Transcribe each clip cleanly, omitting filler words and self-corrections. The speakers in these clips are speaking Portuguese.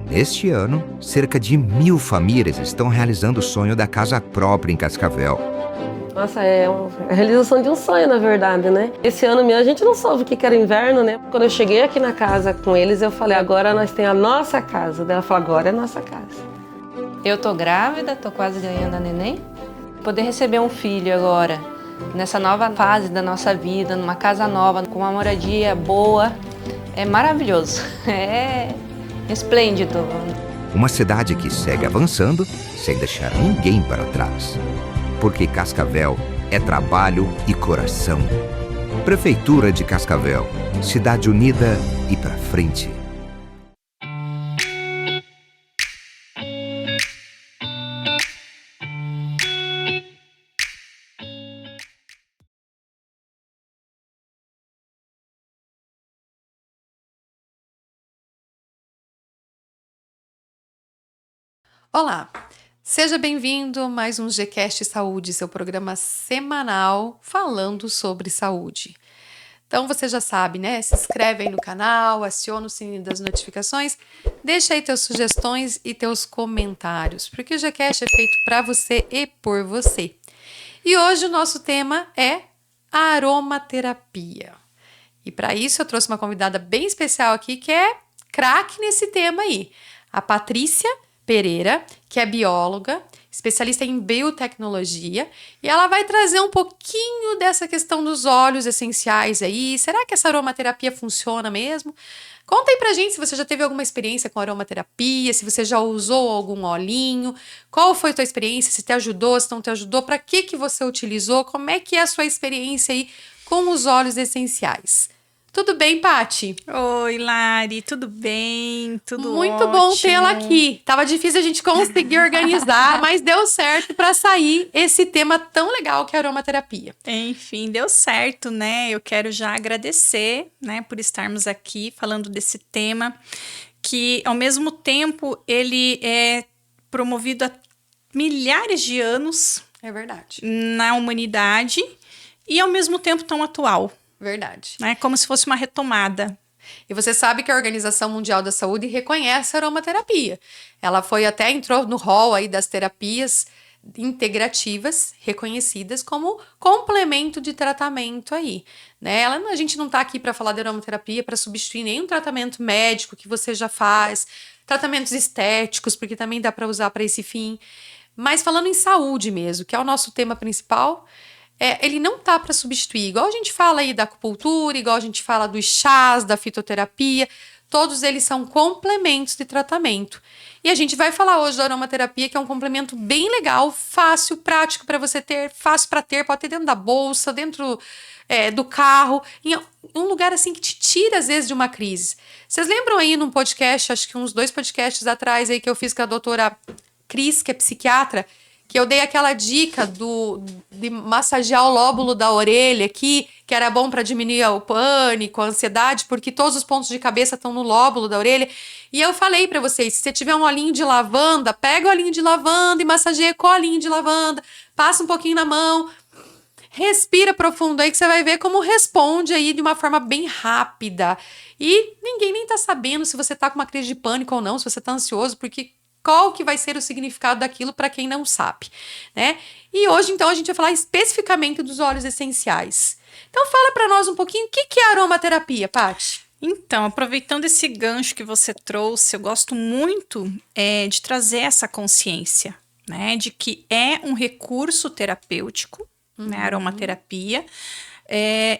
Neste ano, cerca de 1.000 famílias estão realizando o sonho da casa própria em Cascavel. Nossa, a realização de um sonho, na verdade, né? Esse ano mesmo a gente não soube o que era inverno, né? Quando eu cheguei aqui na casa com eles, eu falei, agora nós temos a nossa casa. Daí ela falou, agora é a nossa casa. Eu tô grávida, tô quase ganhando a neném. Poder receber um filho agora, nessa nova fase da nossa vida, numa casa nova, com uma moradia boa, é maravilhoso, é esplêndido. Uma cidade que segue avançando sem deixar ninguém para trás. Porque Cascavel é trabalho e coração. Prefeitura de Cascavel, cidade unida e pra frente. Olá, seja bem-vindo a mais um Gcast Saúde, seu programa semanal falando sobre saúde. Então você já sabe, né? Se inscreve aí no canal, aciona o sininho das notificações, deixa aí teus sugestões e teus comentários, porque o Gcast é feito para você e por você. E hoje o nosso tema é aromaterapia. E para isso eu trouxe uma convidada bem especial aqui que é craque nesse tema aí, a Patrícia Pereira, que é bióloga, especialista em biotecnologia, e ela vai trazer um pouquinho dessa questão dos óleos essenciais aí. Será que essa aromaterapia funciona mesmo? Conta aí pra gente se você já teve alguma experiência com aromaterapia, se você já usou algum olhinho, qual foi a tua experiência, se te ajudou, se não te ajudou, para que você utilizou, como é que é a sua experiência aí com os óleos essenciais. Tudo bem, Pati? Oi, Lari, tudo bem? Tudo Muito ótimo. bom tê-la aqui. Tava difícil a gente conseguir organizar, mas deu certo para sair esse tema tão legal que é a aromaterapia. Enfim, deu certo, né? Eu quero já agradecer, né, por estarmos aqui falando desse tema que, ao mesmo tempo, ele é promovido há milhares de anos. É verdade. Na humanidade e, ao mesmo tempo, tão atual. Verdade. Né? Como se fosse uma retomada. E você sabe que a Organização Mundial da Saúde reconhece a aromaterapia. Ela entrou no rol aí das terapias integrativas reconhecidas como complemento de tratamento aí, né? A gente não tá aqui para falar de aromaterapia para substituir nenhum tratamento médico que você já faz, tratamentos estéticos, porque também dá para usar para esse fim. Mas falando em saúde mesmo, que é o nosso tema principal, ele não tá para substituir, igual a gente fala aí da acupuntura, igual a gente fala dos chás, da fitoterapia, todos eles são complementos de tratamento. E a gente vai falar hoje da aromaterapia, que é um complemento bem legal, fácil, prático para você ter, fácil para ter, pode ter dentro da bolsa, dentro do carro, em um lugar assim que te tira às vezes de uma crise. Vocês lembram aí num podcast, acho que uns 2 podcasts atrás aí que eu fiz com a doutora Cris, que é psiquiatra, que eu dei aquela dica de massagear o lóbulo da orelha aqui, que era bom para diminuir o pânico, a ansiedade, porque todos os pontos de cabeça estão no lóbulo da orelha. E eu falei para vocês, se você tiver um olhinho de lavanda, pega o olhinho de lavanda e massageia com o olhinho de lavanda, passa um pouquinho na mão, respira profundo aí que você vai ver como responde aí de uma forma bem rápida. E ninguém nem tá sabendo se você tá com uma crise de pânico ou não, se você tá ansioso, porque qual que vai ser o significado daquilo para quem não sabe, né? E hoje, então, a gente vai falar especificamente dos óleos essenciais. Então, fala para nós um pouquinho o que é aromaterapia, Paty? Então, aproveitando esse gancho que você trouxe, eu gosto muito de trazer essa consciência, né? De que é um recurso terapêutico, né? A aromaterapia,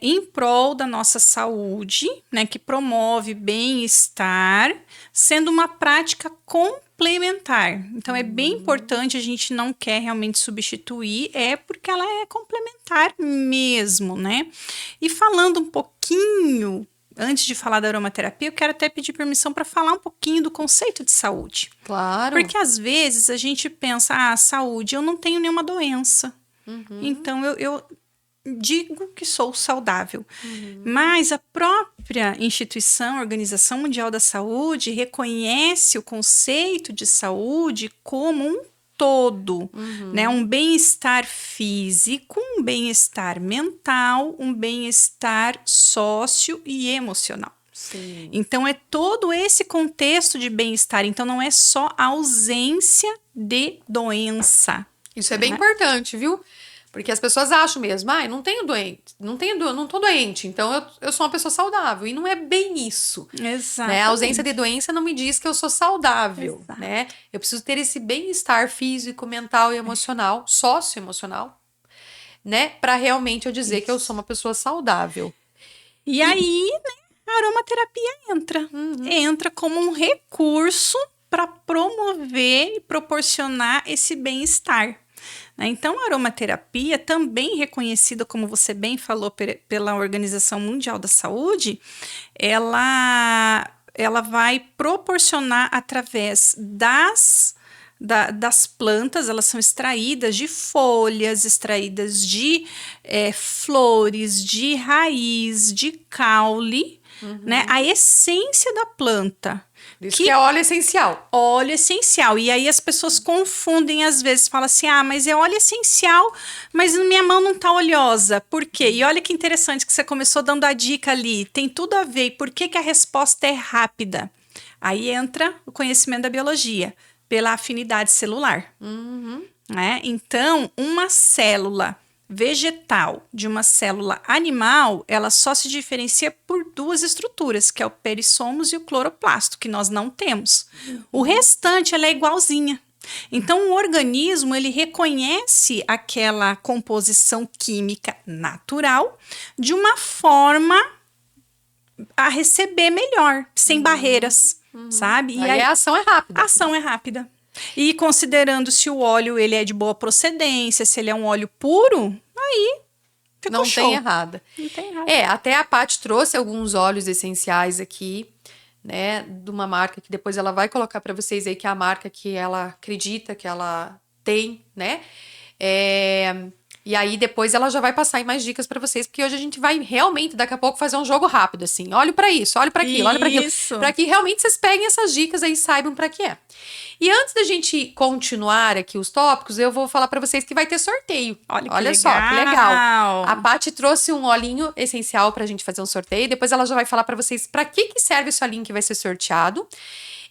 em prol da nossa saúde, né? Que promove bem-estar, sendo uma prática complementar. Então, é bem importante, a gente não quer realmente substituir, porque ela é complementar mesmo, né? E falando um pouquinho, antes de falar da aromaterapia, eu quero até pedir permissão para falar um pouquinho do conceito de saúde. Claro. Porque às vezes a gente pensa, saúde, eu não tenho nenhuma doença. Então, eu digo que sou saudável. Mas a própria instituição, a Organização Mundial da Saúde, reconhece o conceito de saúde como um todo, né? Um bem-estar físico, um bem-estar mental, um bem-estar sócio e emocional. Sim. Então, é todo esse contexto de bem-estar. Então, não é só a ausência de doença. Isso é bem importante, viu? Porque as pessoas acham mesmo, eu não tenho doente, não tô doente, então eu sou uma pessoa saudável. E não é bem isso. Exato. Né? A ausência de doença não me diz que eu sou saudável, Exato. né? Eu preciso ter esse bem-estar físico, mental e emocional, socioemocional, né? Para realmente eu dizer que eu sou uma pessoa saudável. E aí, né, a aromaterapia entra. Entra como um recurso para promover e proporcionar esse bem-estar. Então, a aromaterapia, também reconhecida, como você bem falou, pela Organização Mundial da Saúde, ela vai proporcionar através das plantas, elas são extraídas de folhas, extraídas de flores, de raiz, de caule, né? A essência da planta. Isso que é óleo essencial. Óleo essencial. E aí as pessoas confundem às vezes, falam assim, mas é óleo essencial, mas minha mão não tá oleosa. Por quê? E olha que interessante que você começou dando a dica ali. Tem tudo a ver. E por que a resposta é rápida? Aí entra o conhecimento da biologia, pela afinidade celular. Né? Então, uma célula vegetal de uma célula animal, ela só se diferencia por duas estruturas, que é o perissomos e o cloroplasto, que nós não temos. O restante, ela é igualzinha. Então, o organismo, ele reconhece aquela composição química natural de uma forma a receber melhor, sem barreiras, sabe? E aí a ação é rápida. A ação é rápida. E considerando se o óleo ele é de boa procedência, se ele é um óleo puro, aí ficou show. Não tem errada. Não tem errado. Até a Paty trouxe alguns óleos essenciais aqui, né, de uma marca que depois ela vai colocar para vocês aí, que é a marca que ela acredita que ela tem, né? E aí depois ela já vai passar aí mais dicas para vocês, porque hoje a gente vai realmente daqui a pouco fazer um jogo rápido assim. Olhe para isso, olhe para aquilo, olhe para aquilo, para que realmente vocês peguem essas dicas aí e saibam para que é. E antes da gente continuar aqui os tópicos, eu vou falar para vocês que vai ter sorteio. Olha só, que legal. A Paty trouxe um olhinho essencial pra gente fazer um sorteio. Depois ela já vai falar para vocês para que serve esse olhinho que vai ser sorteado.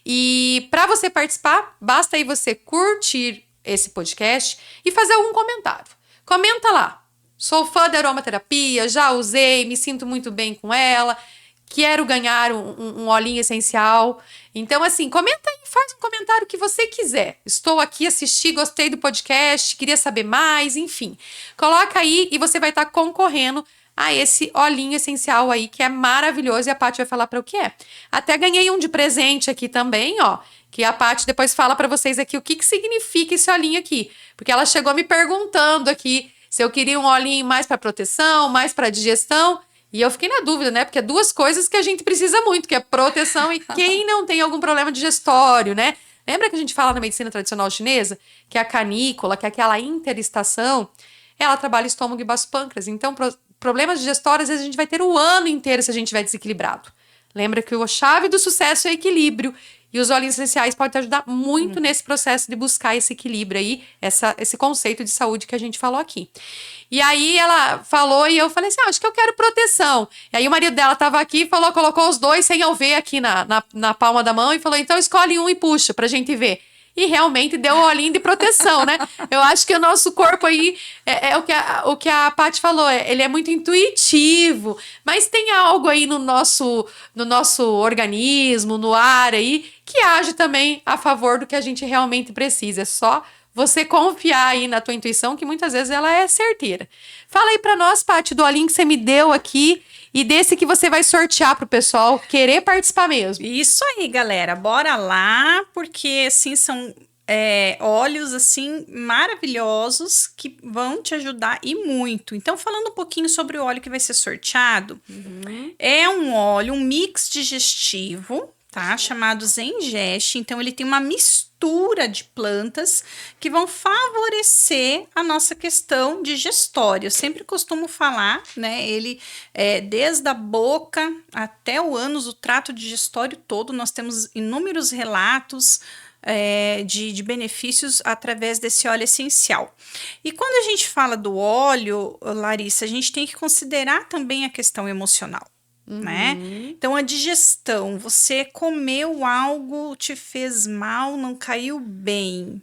E para você participar, basta aí você curtir esse podcast e fazer algum comentário. Comenta lá. Sou fã da aromaterapia, já usei, me sinto muito bem com ela. Quero ganhar um olhinho essencial. Então, assim, comenta aí, faz um comentário que você quiser. Estou aqui, assisti, gostei do podcast, queria saber mais, enfim. Coloca aí e você vai estar concorrendo a esse olhinho essencial aí, que é maravilhoso, e a Paty vai falar para o que é. Até ganhei um de presente aqui também, ó, que a Paty depois fala para vocês aqui o que significa esse olhinho aqui. Porque ela chegou me perguntando aqui se eu queria um olhinho mais para proteção, mais para digestão. E eu fiquei na dúvida, né? Porque é duas coisas que a gente precisa muito, que é proteção e quem não tem algum problema digestório, né? Lembra que a gente fala na medicina tradicional chinesa que a canícula, que é aquela interestação, ela trabalha estômago e baço pâncreas. Então, problemas digestórios, às vezes a gente vai ter o ano inteiro se a gente estiver desequilibrado. Lembra que a chave do sucesso é equilíbrio. E os óleos essenciais podem te ajudar muito nesse processo de buscar esse equilíbrio aí, esse conceito de saúde que a gente falou aqui. E aí ela falou e eu falei assim, acho que eu quero proteção. E aí o marido dela tava aqui e falou, colocou os dois sem eu ver aqui na palma da mão e falou, então escolhe um e puxa pra gente ver. E realmente deu um olhinho de proteção, né? Eu acho que o nosso corpo aí, é o que a Paty falou, ele é muito intuitivo, mas tem algo aí no nosso organismo, no ar aí, que age também a favor do que a gente realmente precisa. É só você confiar aí na tua intuição, que muitas vezes ela é certeira. Fala aí pra nós, Paty, do olhinho que você me deu aqui e desse que você vai sortear pro pessoal querer participar mesmo. Isso aí, galera. Bora lá, porque assim são óleos assim maravilhosos que vão te ajudar e muito. Então, falando um pouquinho sobre o óleo que vai ser sorteado, é um óleo, um mix digestivo, tá? Chamado Zengest. Então, ele tem uma mistura de plantas que vão favorecer a nossa questão digestória. Eu sempre costumo falar, né? Ele, desde a boca até o ânus, o trato digestório todo, nós temos inúmeros relatos de benefícios através desse óleo essencial. E quando a gente fala do óleo, Larissa, a gente tem que considerar também a questão emocional. né? Então, a digestão, você comeu algo, te fez mal, não caiu bem.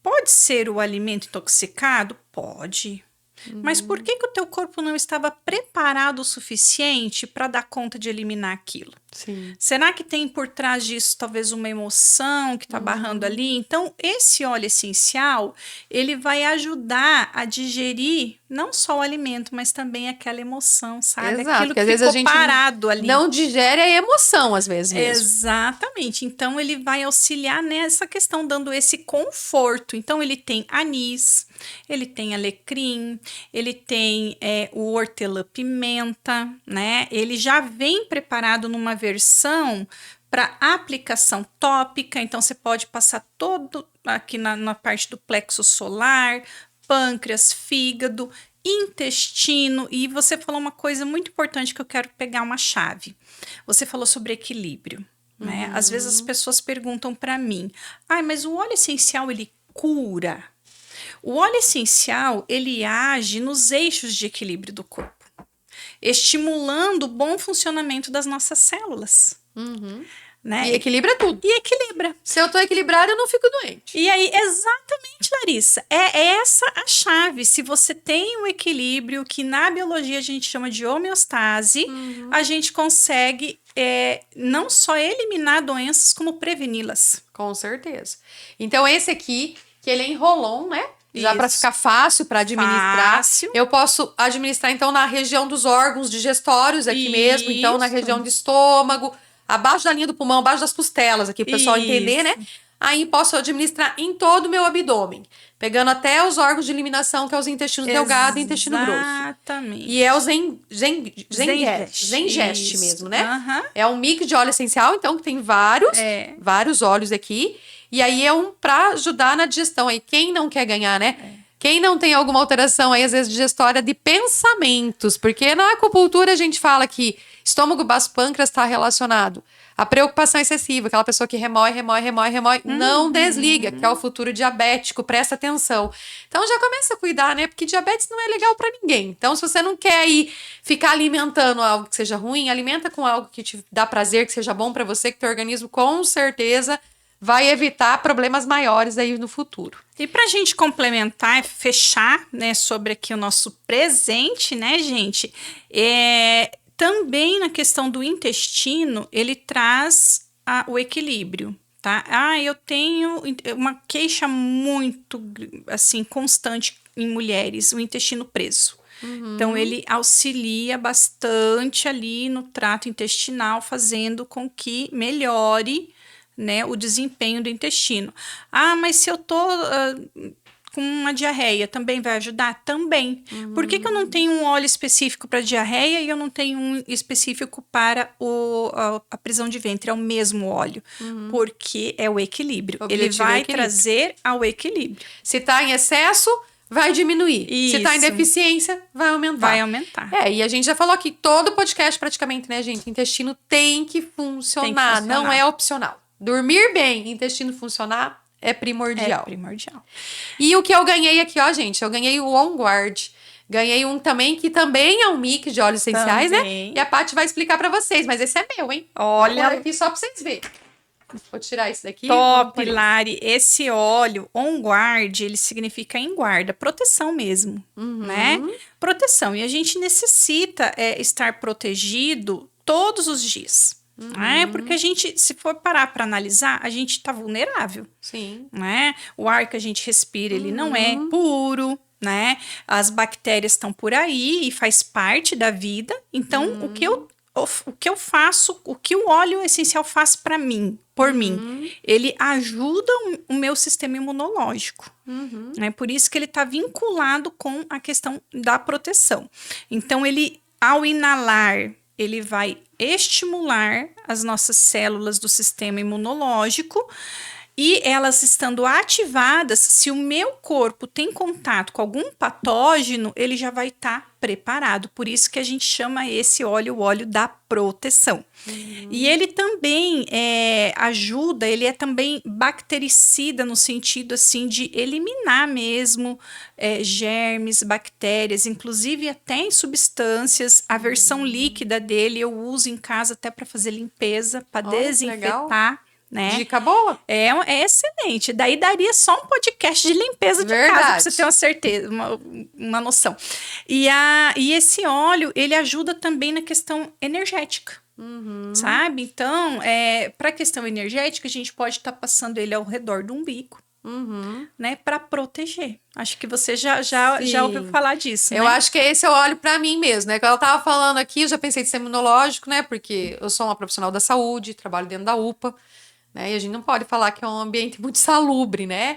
Pode ser o alimento intoxicado? Pode. Mas por que o teu corpo não estava preparado o suficiente para dar conta de eliminar aquilo? Sim. Será que tem por trás disso talvez uma emoção que está barrando ali? Então, esse óleo essencial, ele vai ajudar a digerir não só o alimento, mas também aquela emoção, sabe? Exato, Aquilo porque que às vezes a ficou gente parado ali. não digere a emoção, às vezes mesmo. Exatamente. Então, ele vai auxiliar nessa questão, dando esse conforto. Então, ele tem anis, ele tem alecrim, ele tem o hortelã-pimenta, né? Ele já vem preparado numa versão para aplicação tópica. Então, você pode passar todo aqui na parte do plexo solar, pâncreas, fígado, intestino. E você falou uma coisa muito importante que eu quero pegar uma chave. Você falou sobre equilíbrio, né? Às vezes as pessoas perguntam para mim, mas o óleo essencial, ele cura? O óleo essencial, ele age nos eixos de equilíbrio do corpo, estimulando o bom funcionamento das nossas células. Né? E equilibra tudo. E equilibra. Se eu tô equilibrada, eu não fico doente. E aí, exatamente, Larissa, é essa a chave. Se você tem um equilíbrio, que na biologia a gente chama de homeostase, a gente consegue não só eliminar doenças, como preveni-las. Com certeza. Então, esse aqui, que ele é em Rolon, né? Já para Isso. ficar fácil para administrar. Fácil. Eu posso administrar, então, na região dos órgãos digestórios aqui mesmo. Então, na Isso. região do estômago, abaixo da linha do pulmão, abaixo das costelas aqui, para o pessoal entender, né? Aí, posso administrar em todo o meu abdômen. Pegando até os órgãos de eliminação, que é os intestinos delgado e intestino grosso. Exatamente. E é o Zengest Isso. mesmo, né? Aham. É um mix de óleo essencial, então, que tem vários óleos aqui. E aí é um pra ajudar na digestão. Aí quem não quer ganhar, né? Quem não tem alguma alteração aí, às vezes, digestória de pensamentos. Porque na acupuntura a gente fala que estômago, baço, pâncreas está relacionado à preocupação excessiva. Aquela pessoa que remói, não desliga, que é o futuro diabético, presta atenção. Então já começa a cuidar, né? Porque diabetes não é legal para ninguém. Então, se você não quer ficar alimentando algo que seja ruim, alimenta com algo que te dá prazer, que seja bom para você, que teu organismo com certeza vai evitar problemas maiores aí no futuro. E para a gente complementar, fechar, né, sobre aqui o nosso presente, né, gente? Também na questão do intestino, ele traz o equilíbrio, tá? Eu tenho uma queixa muito, assim, constante em mulheres, o intestino preso. Então, ele auxilia bastante ali no trato intestinal, fazendo com que melhore, né, o desempenho do intestino. Mas se eu tô com uma diarreia, também vai ajudar? Também. Por que eu não tenho um óleo específico para diarreia e eu não tenho um específico para a prisão de ventre? É o mesmo óleo. Porque é o equilíbrio. Ele vai trazer ao equilíbrio. Se tá em excesso, vai diminuir. Isso. Se tá em deficiência, vai aumentar. Vai aumentar. E a gente já falou aqui, todo podcast praticamente, né, gente? Intestino tem que funcionar. Não é opcional. Dormir bem, intestino funcionar, é primordial. É primordial. E o que eu ganhei aqui, ó, gente, eu ganhei o On Guard. Ganhei um também, que também é um mix de óleos essenciais, também, né? E a Paty vai explicar pra vocês, mas esse é meu, hein? Olha. Vou pôr aqui só pra vocês verem. Vou tirar isso daqui. Top, Lari. Esse óleo, On Guard, ele significa em guarda, proteção mesmo, né? Proteção. E a gente necessita estar protegido todos os dias. Porque a gente, se for parar para analisar, a gente tá vulnerável. Sim. Né? O ar que a gente respira, ele não é puro, né? As bactérias estão por aí e faz parte da vida. Então, o que eu faço, o que o óleo essencial faz para mim, por mim, ele ajuda o meu sistema imunológico. Né? Por isso que ele está vinculado com a questão da proteção. Então, ele, ao inalar, ele vai estimular as nossas células do sistema imunológico E elas estando ativadas, se o meu corpo tem contato com algum patógeno, ele já vai estar preparado. Por isso que a gente chama esse óleo o óleo da proteção. E ele também ajuda, ele é também bactericida no sentido assim de eliminar mesmo germes, bactérias, inclusive até em substâncias. A versão líquida dele eu uso em casa até para fazer limpeza, para Olha, que desinfetar. Né? Dica boa. É excelente. Daí daria só um podcast de limpeza de casa, pra você ter uma certeza, uma noção. E esse óleo, ele ajuda também na questão energética. Sabe? Então, para a questão energética, a gente pode estar passando ele ao redor do umbigo. Né, para proteger. Acho que você já ouviu falar disso, Eu né? acho que esse eu olho para mim mesmo, né? Quando ela tava falando aqui, eu já pensei em sistema imunológico, né? Porque eu sou uma profissional da saúde, trabalho dentro da UPA, né? E a gente não pode falar que é um ambiente muito salubre, né?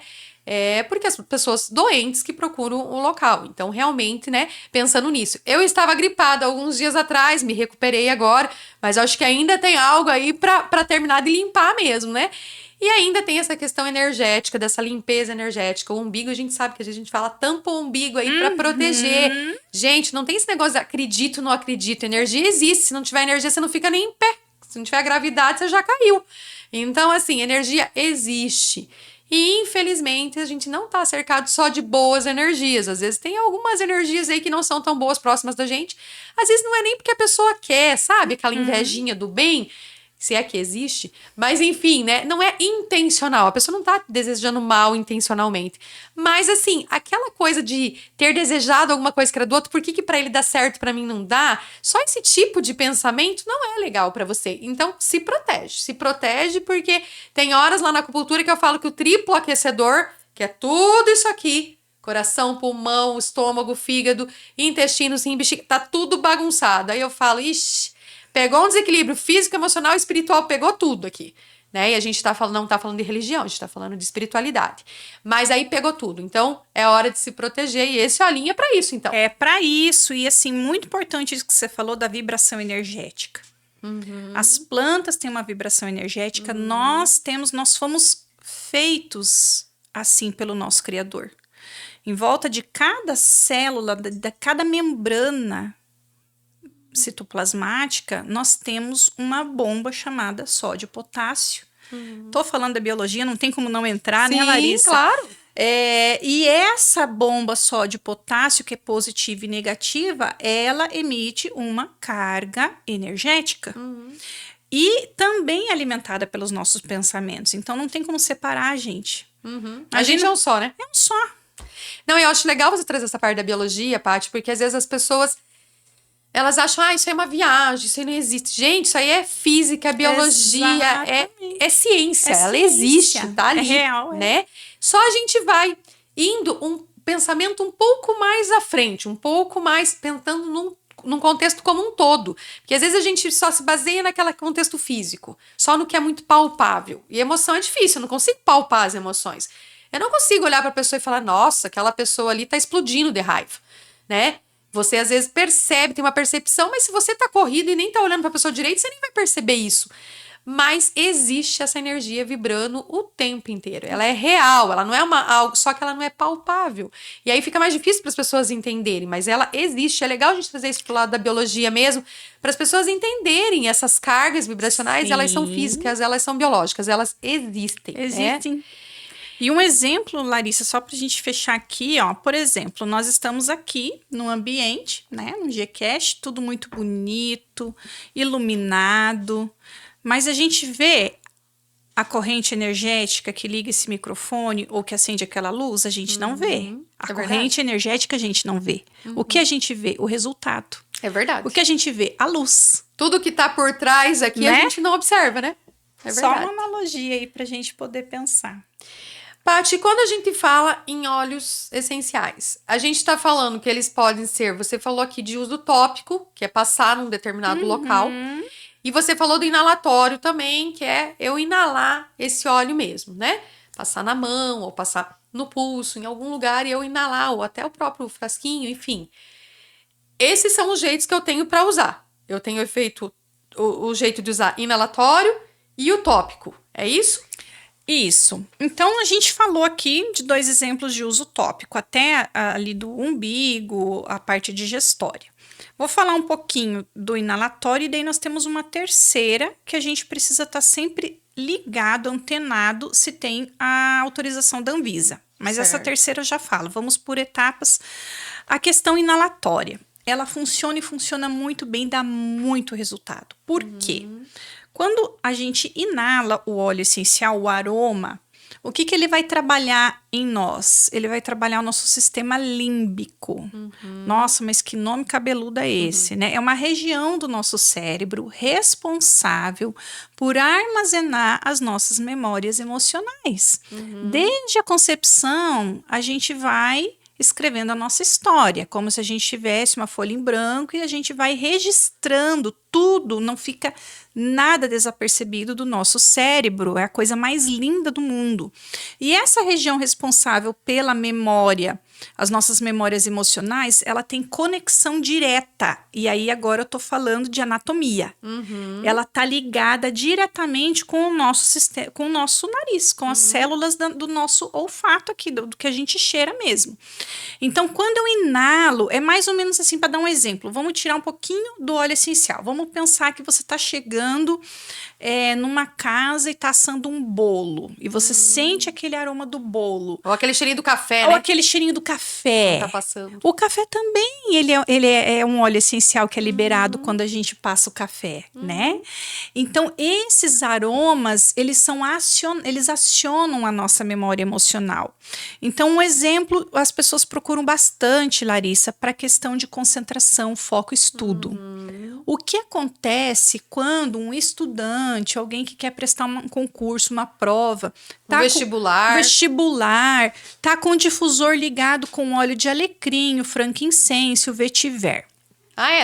Porque as pessoas doentes que procuram o local. Então, realmente, né, pensando nisso. Eu estava gripada alguns dias atrás, me recuperei agora, mas acho que ainda tem algo aí para terminar de limpar mesmo, né? E ainda tem essa questão energética, dessa limpeza energética. O umbigo, a gente sabe que às vezes a gente fala tampa o umbigo aí pra proteger. Gente, não tem esse negócio de acredito, não acredito. Energia existe. Se não tiver energia, você não fica nem em pé. Se não tiver gravidade, você já caiu. Então, assim, energia existe. E, infelizmente, a gente não tá cercado só de boas energias. Às vezes tem algumas energias aí que não são tão boas próximas da gente. Às vezes não é nem porque a pessoa quer, sabe? Aquela invejinha do bem. Se é que existe, mas enfim, né, não é intencional, a pessoa não tá desejando mal intencionalmente, mas assim, aquela coisa de ter desejado alguma coisa que era do outro, por que pra ele dá certo, pra mim não dá, só esse tipo de pensamento não é legal pra você, então se protege porque tem horas lá na acupuntura que eu falo que o triplo aquecedor, que é tudo isso aqui, coração, pulmão, estômago, fígado, intestinos, rim, bexiga, tá tudo bagunçado, aí eu falo, ixi, pegou um desequilíbrio físico, emocional e espiritual, pegou tudo aqui, né? E a gente não tá falando de religião, a gente tá falando de espiritualidade. Mas aí pegou tudo. Então, é hora de se proteger e esse olhinho é pra isso, então. É para isso. E assim, muito importante isso que você falou da vibração energética. As plantas têm uma vibração energética. Nós fomos feitos assim pelo nosso Criador. Em volta de cada célula, de cada membrana citoplasmática, nós temos uma bomba chamada sódio-potássio. Tô falando da biologia, não tem como não entrar, Sim, né, Larissa? Claro. E essa bomba sódio-potássio, que é positiva e negativa, ela emite uma carga energética. E também é alimentada pelos nossos pensamentos. Então, não tem como separar, gente. A gente é um só, né? É um só. Não, eu acho legal você trazer essa parte da biologia, Paty, porque às vezes as pessoas elas acham, isso aí é uma viagem, isso aí não existe. Gente, isso aí é física, biologia, é ciência, ela existe, tá ali, real, né? Só a gente vai indo um pensamento um pouco mais à frente, um pouco mais pensando num contexto como um todo. Porque às vezes a gente só se baseia naquele contexto físico, só no que é muito palpável. E emoção é difícil, eu não consigo palpar as emoções. Eu não consigo olhar pra pessoa e falar, nossa, aquela pessoa ali tá explodindo de raiva, né? Você às vezes percebe, tem uma percepção, mas se você tá corrido e nem tá olhando pra pessoa direito, você nem vai perceber isso. Mas existe essa energia vibrando o tempo inteiro. Ela é real, ela não é algo, só que ela não é palpável. E aí fica mais difícil para as pessoas entenderem, mas ela existe. É legal a gente trazer isso pro lado da biologia mesmo, para as pessoas entenderem essas cargas vibracionais, elas são físicas, elas são biológicas, elas existem. Existem. Né? E um exemplo, Larissa, só pra gente fechar aqui, ó. Por exemplo, nós estamos aqui no ambiente, né? No Gcast, tudo muito bonito, iluminado. Mas a gente vê a corrente energética que liga esse microfone ou que acende aquela luz, a gente não vê. A corrente energética a gente não vê. O que a gente vê? O resultado. É verdade. O que a gente vê? A luz. Tudo que tá por trás aqui, né? A gente não observa, né? É verdade. Só uma analogia aí pra gente poder pensar. Paty, quando a gente fala em óleos essenciais, a gente tá falando que eles podem ser, você falou aqui de uso tópico, que é passar num determinado local, e você falou do inalatório também, que é eu inalar esse óleo mesmo, né? Passar na mão, ou passar no pulso, em algum lugar, e eu inalar, ou até o próprio frasquinho, enfim. Esses são os jeitos que eu tenho para usar. Eu tenho feito o jeito de usar inalatório e o tópico, é isso? Isso. Então, a gente falou aqui de 2 exemplos de uso tópico, até ali do umbigo, a parte digestória. Vou falar um pouquinho do inalatório e daí nós temos uma terceira que a gente precisa estar sempre ligado, antenado, se tem a autorização da Anvisa. Mas essa Certo. terceira eu já falo. Vamos por etapas. A questão inalatória, ela funciona e funciona muito bem, dá muito resultado. Por quê? Quando a gente inala o óleo essencial, o aroma, o que ele vai trabalhar em nós? Ele vai trabalhar o nosso sistema límbico. Nossa, mas que nome cabeludo é esse, né? É uma região do nosso cérebro responsável por armazenar as nossas memórias emocionais. Desde a concepção, a gente vai escrevendo a nossa história, como se a gente tivesse uma folha em branco e a gente vai registrando tudo, não fica nada desapercebido do nosso cérebro, é a coisa mais linda do mundo. E essa região responsável pela memória, as nossas memórias emocionais, ela tem conexão direta. E aí agora eu tô falando de anatomia. Ela tá ligada diretamente com o nosso sistema, com o nosso nariz, com as células do nosso olfato aqui, do que a gente cheira mesmo. Então, quando eu inalo, é mais ou menos assim, para dar um exemplo. Vamos tirar um pouquinho do óleo essencial. Vamos pensar que você está chegando numa casa e está assando um bolo. E você sente aquele aroma do bolo. Ou aquele cheirinho do café, Ou né? aquele cheirinho do café. Tá passando. O café também, ele é um óleo essencial que é liberado quando a gente passa o café, né? Então, esses aromas, eles acionam a nossa memória emocional. Então, um exemplo, as pessoas procuram bastante, Larissa, para a questão de concentração, foco, estudo. O que acontece quando um estudante, alguém que quer prestar um concurso, uma prova, vestibular, tá com o difusor ligado com óleo de alecrim, o frankincense, o vetiver.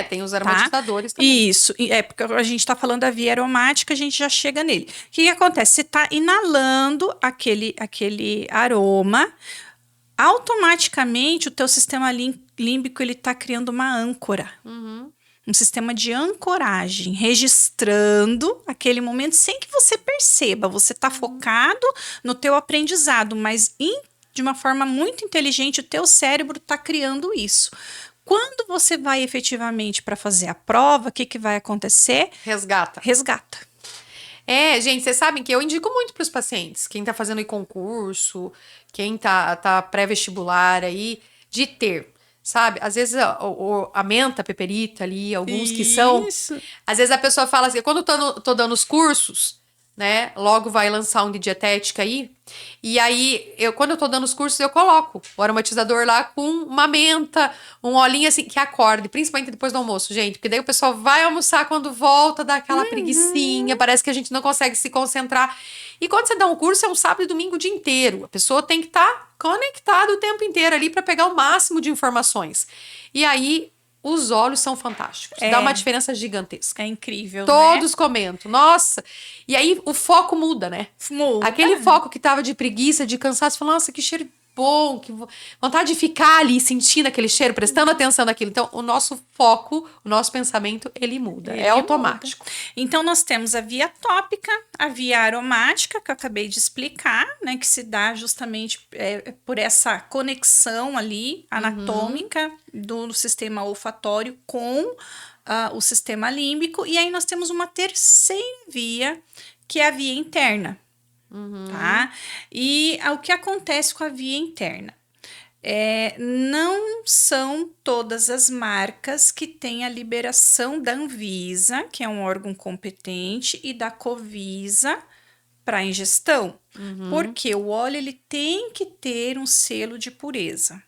Tem os aromatizadores também. Isso, porque a gente está falando da via aromática, a gente já chega nele. O que acontece? Você está inalando aquele aroma, automaticamente o teu sistema límbico ele está criando uma âncora. Um sistema de ancoragem, registrando aquele momento sem que você perceba. Você está focado no teu aprendizado, mas de uma forma muito inteligente o teu cérebro está criando isso. Quando você vai efetivamente para fazer a prova, o que vai acontecer? Resgata. Gente, vocês sabem que eu indico muito para os pacientes, quem tá fazendo concurso, quem tá pré-vestibular aí, de ter, sabe? Às vezes a menta, a peperita ali, alguns que são. Às vezes a pessoa fala assim, quando eu tô dando os cursos, né? Logo vai lançar um de dietética aí. E aí, quando eu tô dando os cursos, eu coloco o aromatizador lá com uma menta, um olhinho assim, que acorde, principalmente depois do almoço, gente. Porque daí o pessoal vai almoçar, quando volta, dá aquela preguicinha, parece que a gente não consegue se concentrar. E quando você dá um curso, é um sábado e domingo o dia inteiro. A pessoa tem que estar conectada o tempo inteiro ali para pegar o máximo de informações. E aí, os óleos são fantásticos. Dá uma diferença gigantesca. É incrível, Todos comentam. Nossa! E aí o foco muda, né? Muda. Aquele foco que tava de preguiça, de cansaço, falando, nossa, que cheiro bom, que vontade de ficar ali sentindo aquele cheiro, prestando atenção naquilo. Então, o nosso foco, o nosso pensamento, ele muda. É automático. Então, nós temos a via tópica, a via aromática, que eu acabei de explicar, né? Que se dá justamente por essa conexão ali, anatômica, do sistema olfatório com o sistema límbico. E aí, nós temos uma terceira via, que é a via interna. Tá? E o que acontece com a via interna? Não são todas as marcas que têm a liberação da Anvisa, que é um órgão competente, e da Covisa para ingestão. Porque o óleo ele tem que ter um selo de pureza.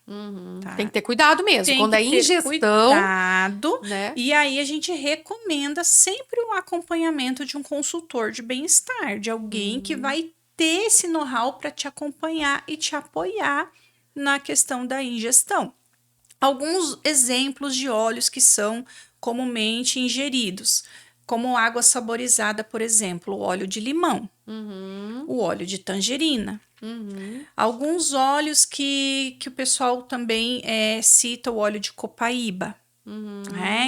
Tá? Tem que ter cuidado mesmo. Tem quando que é ter ingestão. Cuidado, né? E aí a gente recomenda sempre o acompanhamento de um consultor de bem-estar, de alguém que vai ter esse know-how para te acompanhar e te apoiar na questão da ingestão. Alguns exemplos de óleos que são comumente ingeridos, como água saborizada, por exemplo, o óleo de limão, o óleo de tangerina. Alguns óleos que o pessoal também cita, o óleo de copaíba,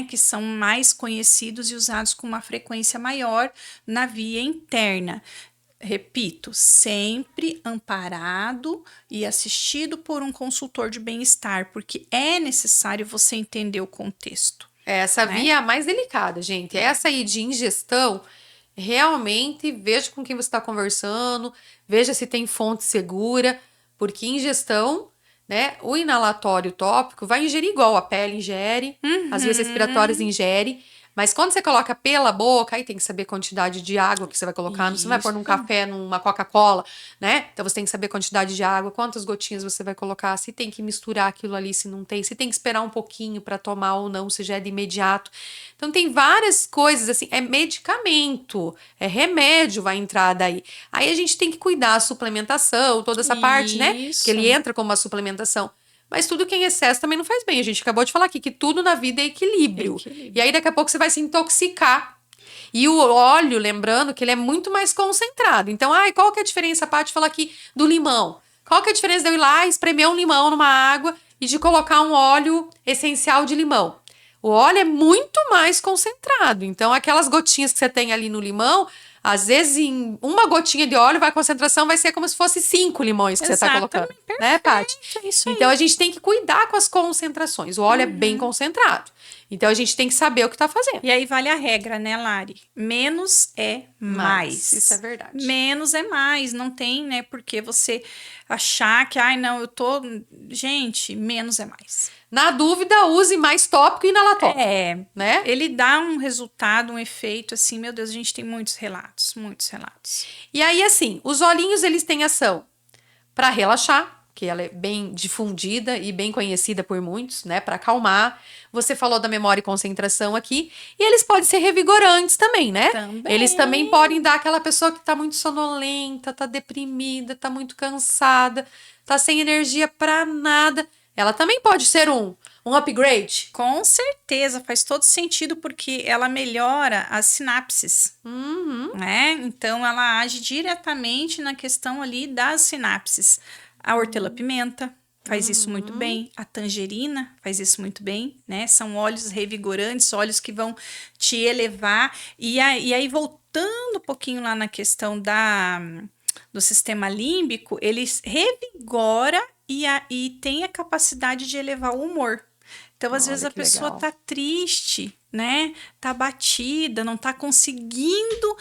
que são mais conhecidos e usados com uma frequência maior na via interna. Repito, sempre amparado e assistido por um consultor de bem-estar, porque é necessário você entender o contexto. Essa né? via é a mais delicada, gente. Essa aí de ingestão, realmente veja com quem você está conversando, veja se tem fonte segura, porque ingestão, né? O inalatório tópico vai ingerir igual a pele ingere, as vias respiratórias ingere. Mas quando você coloca pela boca, aí tem que saber a quantidade de água que você vai colocar. Você vai pôr num Isso. café, numa Coca-Cola, né? Então você tem que saber a quantidade de água, quantas gotinhas você vai colocar, se tem que misturar aquilo ali, se não tem, se tem que esperar um pouquinho para tomar ou não, se já é de imediato. Então tem várias coisas assim, é medicamento, é remédio vai entrar daí. Aí a gente tem que cuidar a suplementação, toda essa parte, né? Isso. Que ele entra como uma suplementação. Mas tudo que é em excesso também não faz bem. A gente acabou de falar aqui que tudo na vida é equilíbrio. E aí daqui a pouco você vai se intoxicar. E o óleo, lembrando que ele é muito mais concentrado. Então, qual que é a diferença, a Paty fala aqui, do limão? Qual que é a diferença de eu ir lá e espremer um limão numa água e de colocar um óleo essencial de limão? O óleo é muito mais concentrado. Então, aquelas gotinhas que você tem ali no limão, às vezes em uma gotinha de óleo, a concentração vai ser como se fosse 5 limões que você está colocando. Né, Paty? É isso aí. Então, a gente tem que cuidar com as concentrações. O óleo é bem concentrado. Então, a gente tem que saber o que está fazendo. E aí vale a regra, né, Lari? Menos é mais. Isso é verdade. Menos é mais. Não tem, né, porque você achar que, não, eu tô... Gente, menos é mais. Na dúvida, use mais tópico e inalatório. Né? Ele dá um resultado, um efeito, assim, meu Deus, a gente tem muitos relatos. E aí, assim, os olhinhos, eles têm ação para relaxar, que ela é bem difundida e bem conhecida por muitos, né? Para acalmar. Você falou da memória e concentração aqui. E eles podem ser revigorantes também, né? Também. Eles também podem dar aquela pessoa que tá muito sonolenta, tá deprimida, tá muito cansada, tá sem energia para nada. Ela também pode ser um upgrade. Com certeza, faz todo sentido, porque ela melhora as sinapses, né? Então, ela age diretamente na questão ali das sinapses. A hortelã-pimenta faz isso muito bem, a tangerina faz isso muito bem, né? São óleos revigorantes, óleos que vão te elevar. E aí, voltando um pouquinho lá na questão do sistema límbico, ele revigora e tem a capacidade de elevar o humor. Então, às vezes, a pessoa tá triste, né? Tá abatida, não tá conseguindo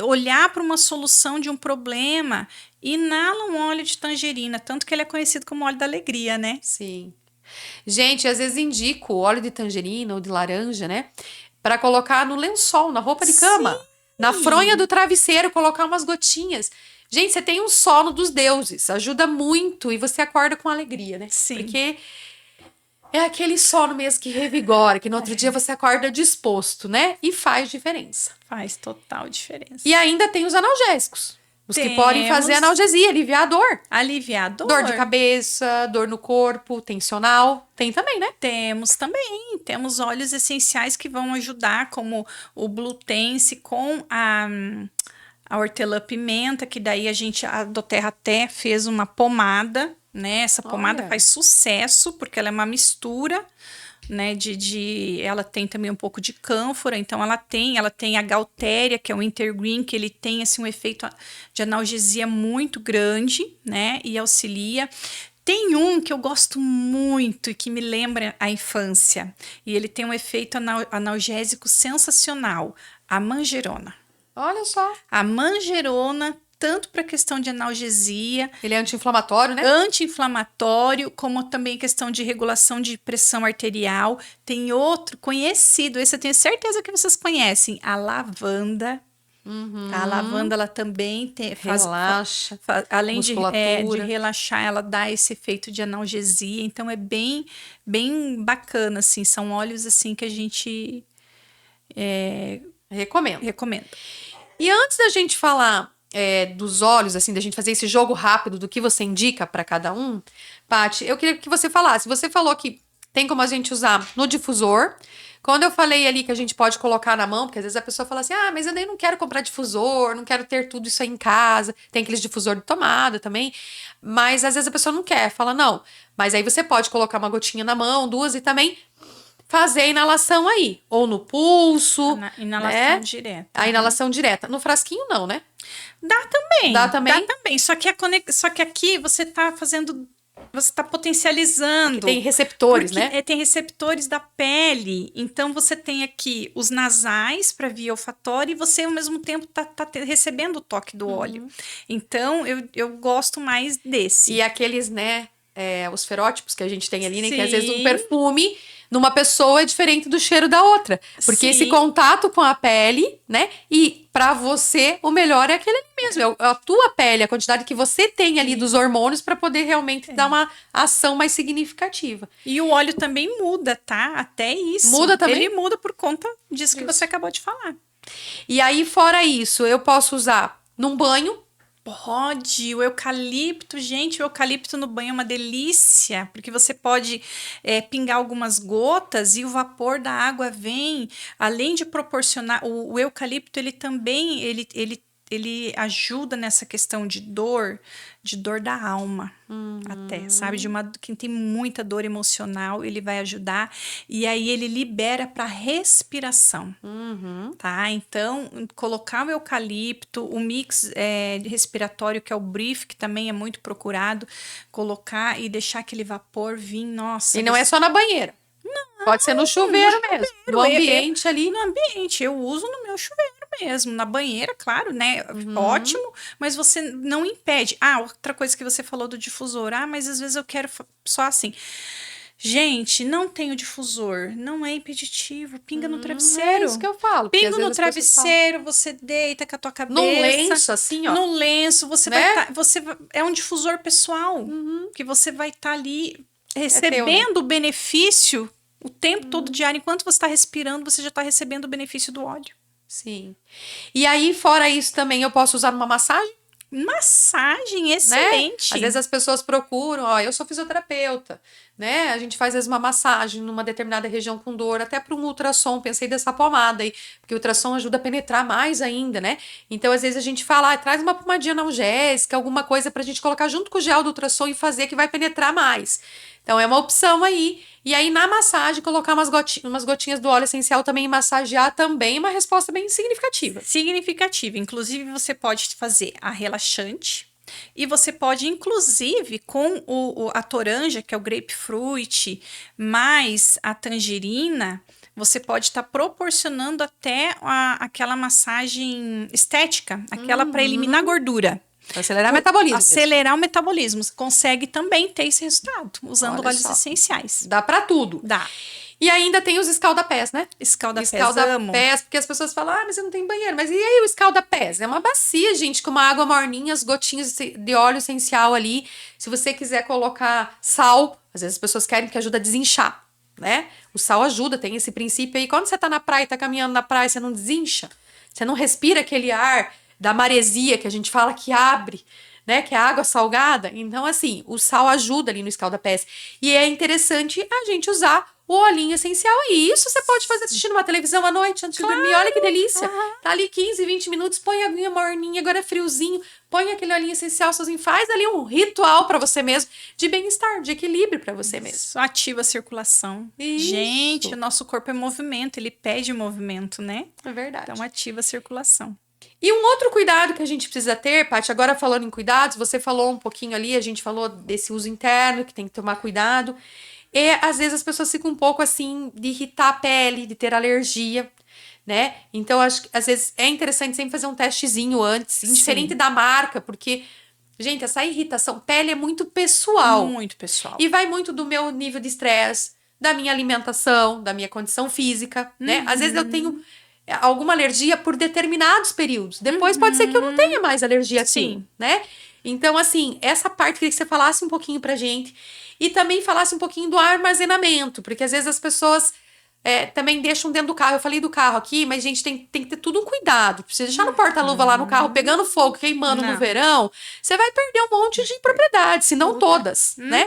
olhar para uma solução de um problema. Inala um óleo de tangerina, tanto que ele é conhecido como óleo da alegria, né? Sim. Gente, às vezes indico óleo de tangerina ou de laranja, né? Para colocar no lençol, na roupa de cama. Na fronha do travesseiro, colocar umas gotinhas. Gente, você tem um sono dos deuses. Ajuda muito e você acorda com alegria, né? Sim. Porque é aquele sono mesmo que revigora, que no outro dia você acorda disposto, né? E faz diferença. Faz total diferença. E ainda tem os analgésicos. Os que podem fazer analgesia, aliviar a dor. Aliviar a dor. Dor de cabeça, dor no corpo, tensional. Tem também, né? Temos também. Temos óleos essenciais que vão ajudar, como o Blutense com a hortelã-pimenta, que daí a doTERRA até fez uma pomada, né? Essa pomada faz sucesso, porque ela é uma mistura, né, ela tem também um pouco de cânfora, então ela tem a Gaultéria, que é o Intergreen, que ele tem assim um efeito de analgesia muito grande, né, e auxilia. Tem um que eu gosto muito e que me lembra a infância, e ele tem um efeito analgésico sensacional, a manjerona. Olha só. A manjerona, tanto para questão de analgesia. Ele é anti-inflamatório, né? Anti-inflamatório, como também questão de regulação de pressão arterial. Tem outro conhecido, esse eu tenho certeza que vocês conhecem, a lavanda. A lavanda, ela também relaxa, além de relaxar, ela dá esse efeito de analgesia. Então, é bem, bem bacana, assim. São óleos, assim, que a gente recomenda. E antes da gente falar dos óleos, assim, da gente fazer esse jogo rápido do que você indica para cada um, Paty, eu queria que você falasse. Você falou que tem como a gente usar no difusor. Quando eu falei ali que a gente pode colocar na mão, porque às vezes a pessoa fala assim, mas eu nem não quero comprar difusor, não quero ter tudo isso aí em casa. Tem aqueles difusor de tomada também. Mas às vezes a pessoa não quer, fala não. Mas aí você pode colocar uma gotinha na mão, 2 e também fazer a inalação aí. Ou no pulso. Inalação direta. A inalação direta. No frasquinho não, né? Dá também. Dá também? Dá também. Só que aqui você tá fazendo... Você está potencializando. Tem receptores, porque, né? Tem receptores da pele. Então, você tem aqui os nasais para via olfatória e você, ao mesmo tempo, tá recebendo o toque do óleo. Então, eu gosto mais desse. E aqueles, né, os ferótipos que a gente tem ali, né? Que às Sim. vezes um perfume numa pessoa é diferente do cheiro da outra. Porque Sim. esse contato com a pele, né? E pra você, o melhor é aquele ali mesmo. É a tua pele, a quantidade que você tem ali dos hormônios pra poder realmente dar uma ação mais significativa. E o óleo também muda, tá? Até isso. Muda também? Ele muda por conta disso que você acabou de falar. E aí, fora isso, eu posso usar num banho. Pode, o eucalipto, gente, o eucalipto no banho é uma delícia, porque você pode pingar algumas gotas e o vapor da água vem, além de proporcionar, o eucalipto, ele também, ele ajuda nessa questão de dor da alma, até, sabe? Quem tem muita dor emocional, ele vai ajudar, e aí ele libera para respiração, tá? Então, colocar o eucalipto, o mix respiratório, que é o Brief, que também é muito procurado, colocar e deixar aquele vapor vir, nossa. E não é só na banheira. Pode ser no chuveiro mesmo. No ambiente ali. No ambiente, eu uso no meu chuveiro mesmo. Na banheira, claro, né? Ótimo, mas você não impede. Outra coisa que você falou do difusor. Mas às vezes eu quero só assim. Gente, não tenho difusor. Não é impeditivo. Pinga no travesseiro. É isso que eu falo. Pinga no travesseiro, você deita com a tua cabeça. No lenço, assim, ó. No lenço, você Né? vai é um difusor pessoal. Que você vai estar ali recebendo teu, né? o benefício o tempo todo diário. Enquanto você está respirando, você já está recebendo o benefício do óleo. Sim. E aí, fora isso, também eu posso usar numa massagem? Massagem, excelente. Né? Às vezes as pessoas procuram, eu sou fisioterapeuta, né? A gente faz às vezes uma massagem numa determinada região com dor, até para um ultrassom, pensei dessa pomada aí, porque o ultrassom ajuda a penetrar mais ainda, né? Então, às vezes a gente fala, traz uma pomadinha analgésica, alguma coisa pra gente colocar junto com o gel do ultrassom e fazer que vai penetrar mais. Então, é uma opção aí. E aí, na massagem, colocar umas gotinhas do óleo essencial também e massagear também é uma resposta bem significativa. Significativa. Inclusive, você pode fazer a relaxante e você pode, inclusive, com a toranja, que é o grapefruit, mais a tangerina, você pode estar proporcionando até aquela massagem estética, aquela para eliminar gordura. Acelerar o metabolismo. Acelerar o metabolismo. Você consegue também ter esse resultado usando óleos essenciais. Dá pra tudo. Dá. E ainda tem os escaldapés, né? Escaldapés, amo. Porque as pessoas falam, mas eu não tenho banheiro. Mas e aí o escaldapés? É uma bacia, gente, com uma água morninha, as gotinhas de óleo essencial ali. Se você quiser colocar sal, às vezes as pessoas querem que ajuda a desinchar, né? O sal ajuda, tem esse princípio aí. Quando você tá na praia, tá caminhando na praia, você não desincha, você não respira aquele ar da maresia que a gente fala que abre, né, que é a água salgada. Então, assim, o sal ajuda ali no escaldapés. E é interessante a gente usar o olhinho essencial. E isso você pode fazer assistindo uma televisão à noite, antes de dormir. Olha que delícia. Tá ali 15, 20 minutos, põe a aguinha morninha, agora é friozinho, põe aquele olhinho essencial sozinho, faz ali um ritual pra você mesmo, de bem-estar, de equilíbrio pra você mesmo. Isso ativa a circulação. Isso. Gente, o nosso corpo é movimento, ele pede movimento, né? É verdade. Então ativa a circulação. E um outro cuidado que a gente precisa ter, Paty, agora falando em cuidados, você falou um pouquinho ali, a gente falou desse uso interno, que tem que tomar cuidado. E às vezes as pessoas ficam um pouco assim, de irritar a pele, de ter alergia, né? Então, acho que às vezes é interessante sempre fazer um testezinho antes, indiferente da marca, porque, gente, essa irritação, pele é muito pessoal. Muito pessoal. E vai muito do meu nível de estresse, da minha alimentação, da minha condição física, né? Às vezes eu tenho alguma alergia por determinados períodos. Depois pode ser que eu não tenha mais alergia assim, né? Então, assim, essa parte queria que você falasse um pouquinho pra gente. E também falasse um pouquinho do armazenamento, porque às vezes as pessoas também deixam dentro do carro. Eu falei do carro aqui, mas, gente, tem que ter tudo um cuidado. Precisa deixar no porta-luva lá no carro, pegando fogo, queimando no verão, você vai perder um monte de propriedades, se não todas, né?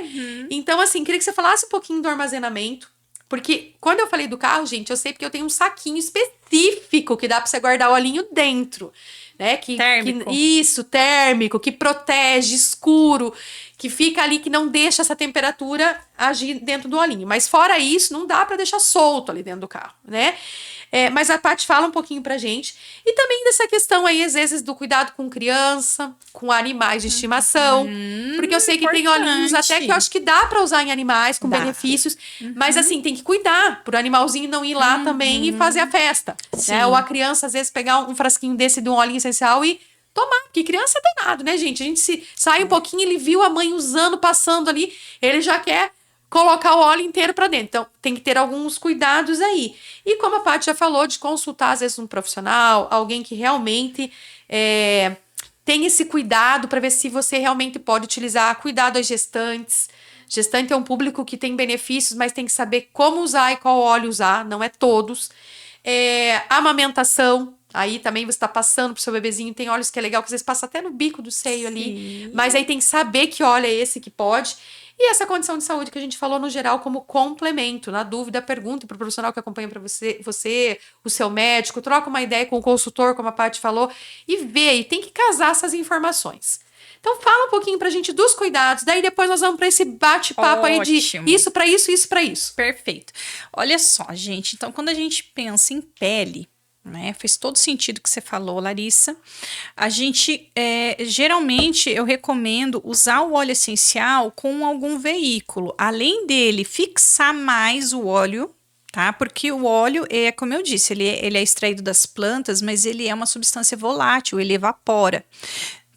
Então, assim, queria que você falasse um pouquinho do armazenamento. Porque quando eu falei do carro, gente, eu sei porque eu tenho um saquinho específico que dá pra você guardar o olhinho dentro, né? Térmico. Isso, térmico, que protege, escuro, que fica ali, que não deixa essa temperatura agir dentro do olhinho. Mas fora isso, não dá pra deixar solto ali dentro do carro, né? Mas a Paty fala um pouquinho pra gente. E também dessa questão aí, às vezes, do cuidado com criança, com animais de estimação. Porque eu sei que tem olhinhos até que eu acho que dá pra usar em animais com benefícios. Mas assim, tem que cuidar pro animalzinho não ir lá também e fazer a festa. Né? Ou a criança, às vezes, pegar um frasquinho desse de um óleo essencial e tomar, porque criança é danado, né, gente? A gente se sai um pouquinho, ele viu a mãe usando, passando ali, ele já quer colocar o óleo inteiro para dentro. Então, tem que ter alguns cuidados aí. E como a Paty já falou, de consultar, às vezes, um profissional, alguém que realmente tem esse cuidado para ver se você realmente pode utilizar. Cuidado às gestantes. Gestante é um público que tem benefícios, mas tem que saber como usar e qual óleo usar, não é todos. Amamentação. Aí também você tá passando pro seu bebezinho, tem óleos que é legal, que às vezes passa até no bico do seio ali. Mas aí tem que saber que óleo é esse que pode. E essa condição de saúde que a gente falou no geral como complemento. Na dúvida, pergunte pro profissional que acompanha para você, o seu médico, troca uma ideia com o consultor, como a Paty falou, e vê. E tem que casar essas informações. Então fala um pouquinho pra gente dos cuidados, daí depois nós vamos pra esse bate-papo aí de isso pra isso, isso pra isso. Perfeito. Olha só, gente, então quando a gente pensa em pele, né, fez todo sentido o que você falou, Larissa. A gente, geralmente, eu recomendo usar o óleo essencial com algum veículo. Além dele fixar mais o óleo, tá? Porque o óleo como eu disse, ele é extraído das plantas, mas ele é uma substância volátil, ele evapora.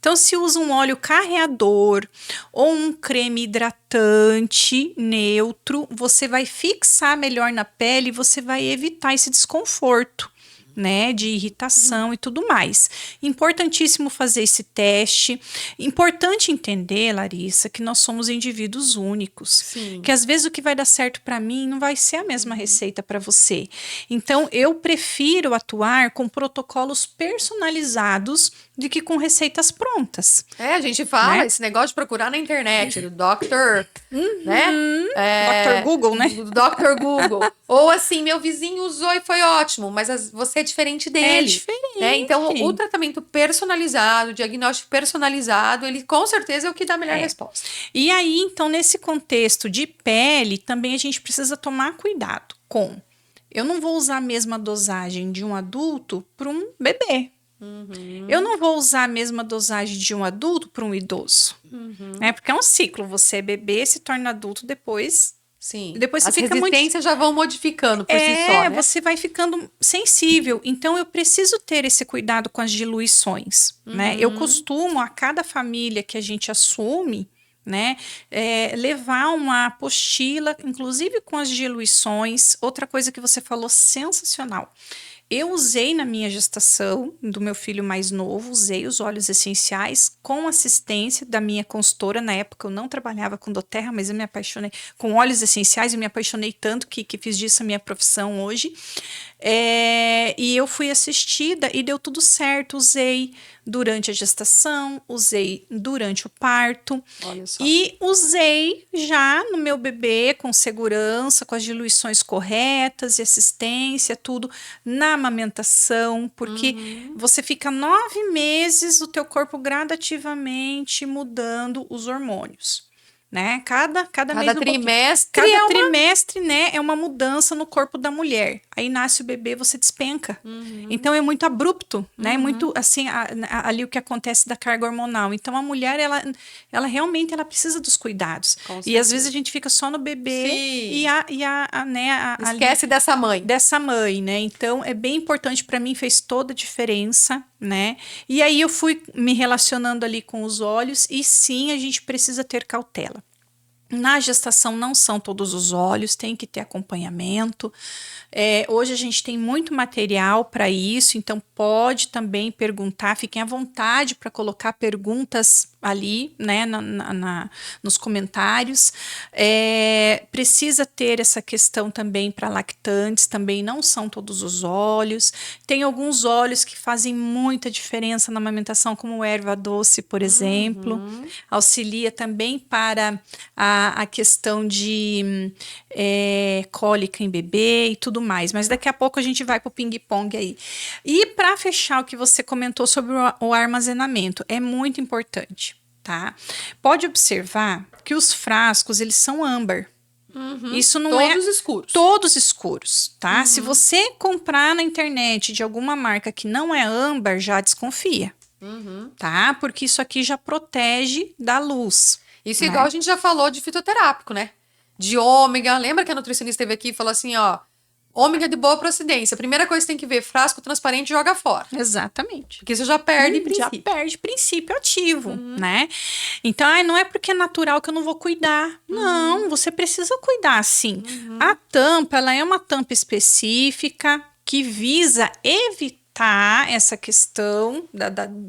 Então, se usa um óleo carreador ou um creme hidratante neutro, você vai fixar melhor na pele e você vai evitar esse desconforto, né, de irritação e tudo mais. Importantíssimo fazer esse teste. Importante entender, Larissa, que nós somos indivíduos únicos. Sim. Que às vezes o que vai dar certo para mim não vai ser a mesma receita para você. Então, eu prefiro atuar com protocolos personalizados do que com receitas prontas. A gente fala né? esse negócio de procurar na internet, do Dr. né? Dr. Google, né? Do Dr. Google. Ou assim, meu vizinho usou e foi ótimo, mas você é diferente dele. É diferente. Né? Então, o tratamento personalizado, o diagnóstico personalizado, ele com certeza é o que dá a melhor resposta. E aí, então, nesse contexto de pele, também a gente precisa tomar cuidado com... Eu não vou usar a mesma dosagem de um adulto para um bebê. Eu não vou usar a mesma dosagem de um adulto para um idoso. Né? Porque é um ciclo. Você é bebê, se torna adulto, depois... Sim. Depois você As fica resistências já vão modificando por si só, né? Você vai ficando sensível. Então, eu preciso ter esse cuidado com as diluições, né? Eu costumo, a cada família que a gente assume, né, levar uma apostila, inclusive com as diluições. Outra coisa que você falou, sensacional. Eu usei na minha gestação do meu filho mais novo, usei os óleos essenciais com assistência da minha consultora. Na época eu não trabalhava com doTERRA, mas eu me apaixonei com óleos essenciais, eu me apaixonei tanto que fiz disso a minha profissão hoje. E eu fui assistida e deu tudo certo. Usei durante a gestação, usei durante o parto. Olha só. E usei já no meu bebê com segurança, com as diluições corretas e assistência, tudo na amamentação, porque você fica 9 meses o teu corpo gradativamente mudando os hormônios. Né? Cada mês trimestre cada trimestre, né, é uma mudança no corpo da mulher. Aí nasce o bebê, você despenca. Então é muito abrupto, né? Muito assim, ali o que acontece da carga hormonal. Então a mulher, ela realmente ela precisa dos cuidados. E às vezes a gente fica só no bebê. Sim. Esquece dessa mãe. Dessa mãe, né? Então é bem importante, para mim fez toda a diferença, né? E aí eu fui me relacionando ali com os óleos e sim, a gente precisa ter cautela. Na gestação não são todos os óleos, tem que ter acompanhamento. Hoje a gente tem muito material para isso, então pode também perguntar, fiquem à vontade para colocar perguntas ali, né, nos comentários. Precisa ter essa questão também para lactantes, também não são todos os óleos. Tem alguns óleos que fazem muita diferença na amamentação, como o erva doce, por exemplo. Auxilia também para a questão de cólica em bebê e tudo mais, mas daqui a pouco a gente vai para o ping-pong aí. E para fechar o que você comentou sobre o armazenamento, é muito importante, tá? Pode observar que os frascos, eles são âmbar, Isso não Todos escuros. Todos escuros, tá? Se você comprar na internet de alguma marca que não é âmbar, já desconfia, tá? Porque isso aqui já protege da luz. Isso igual a gente já falou de fitoterápico, né? De ômega. Lembra que a nutricionista esteve aqui e falou assim, ó, ômega de boa procedência. A primeira coisa que você tem que ver, frasco transparente, joga fora. Exatamente. Porque você já perde princípio. Já perde princípio ativo, né? Então, não é porque é natural que eu não vou cuidar. Não, você precisa cuidar, sim. A tampa, ela é uma tampa específica que visa evitar essa questão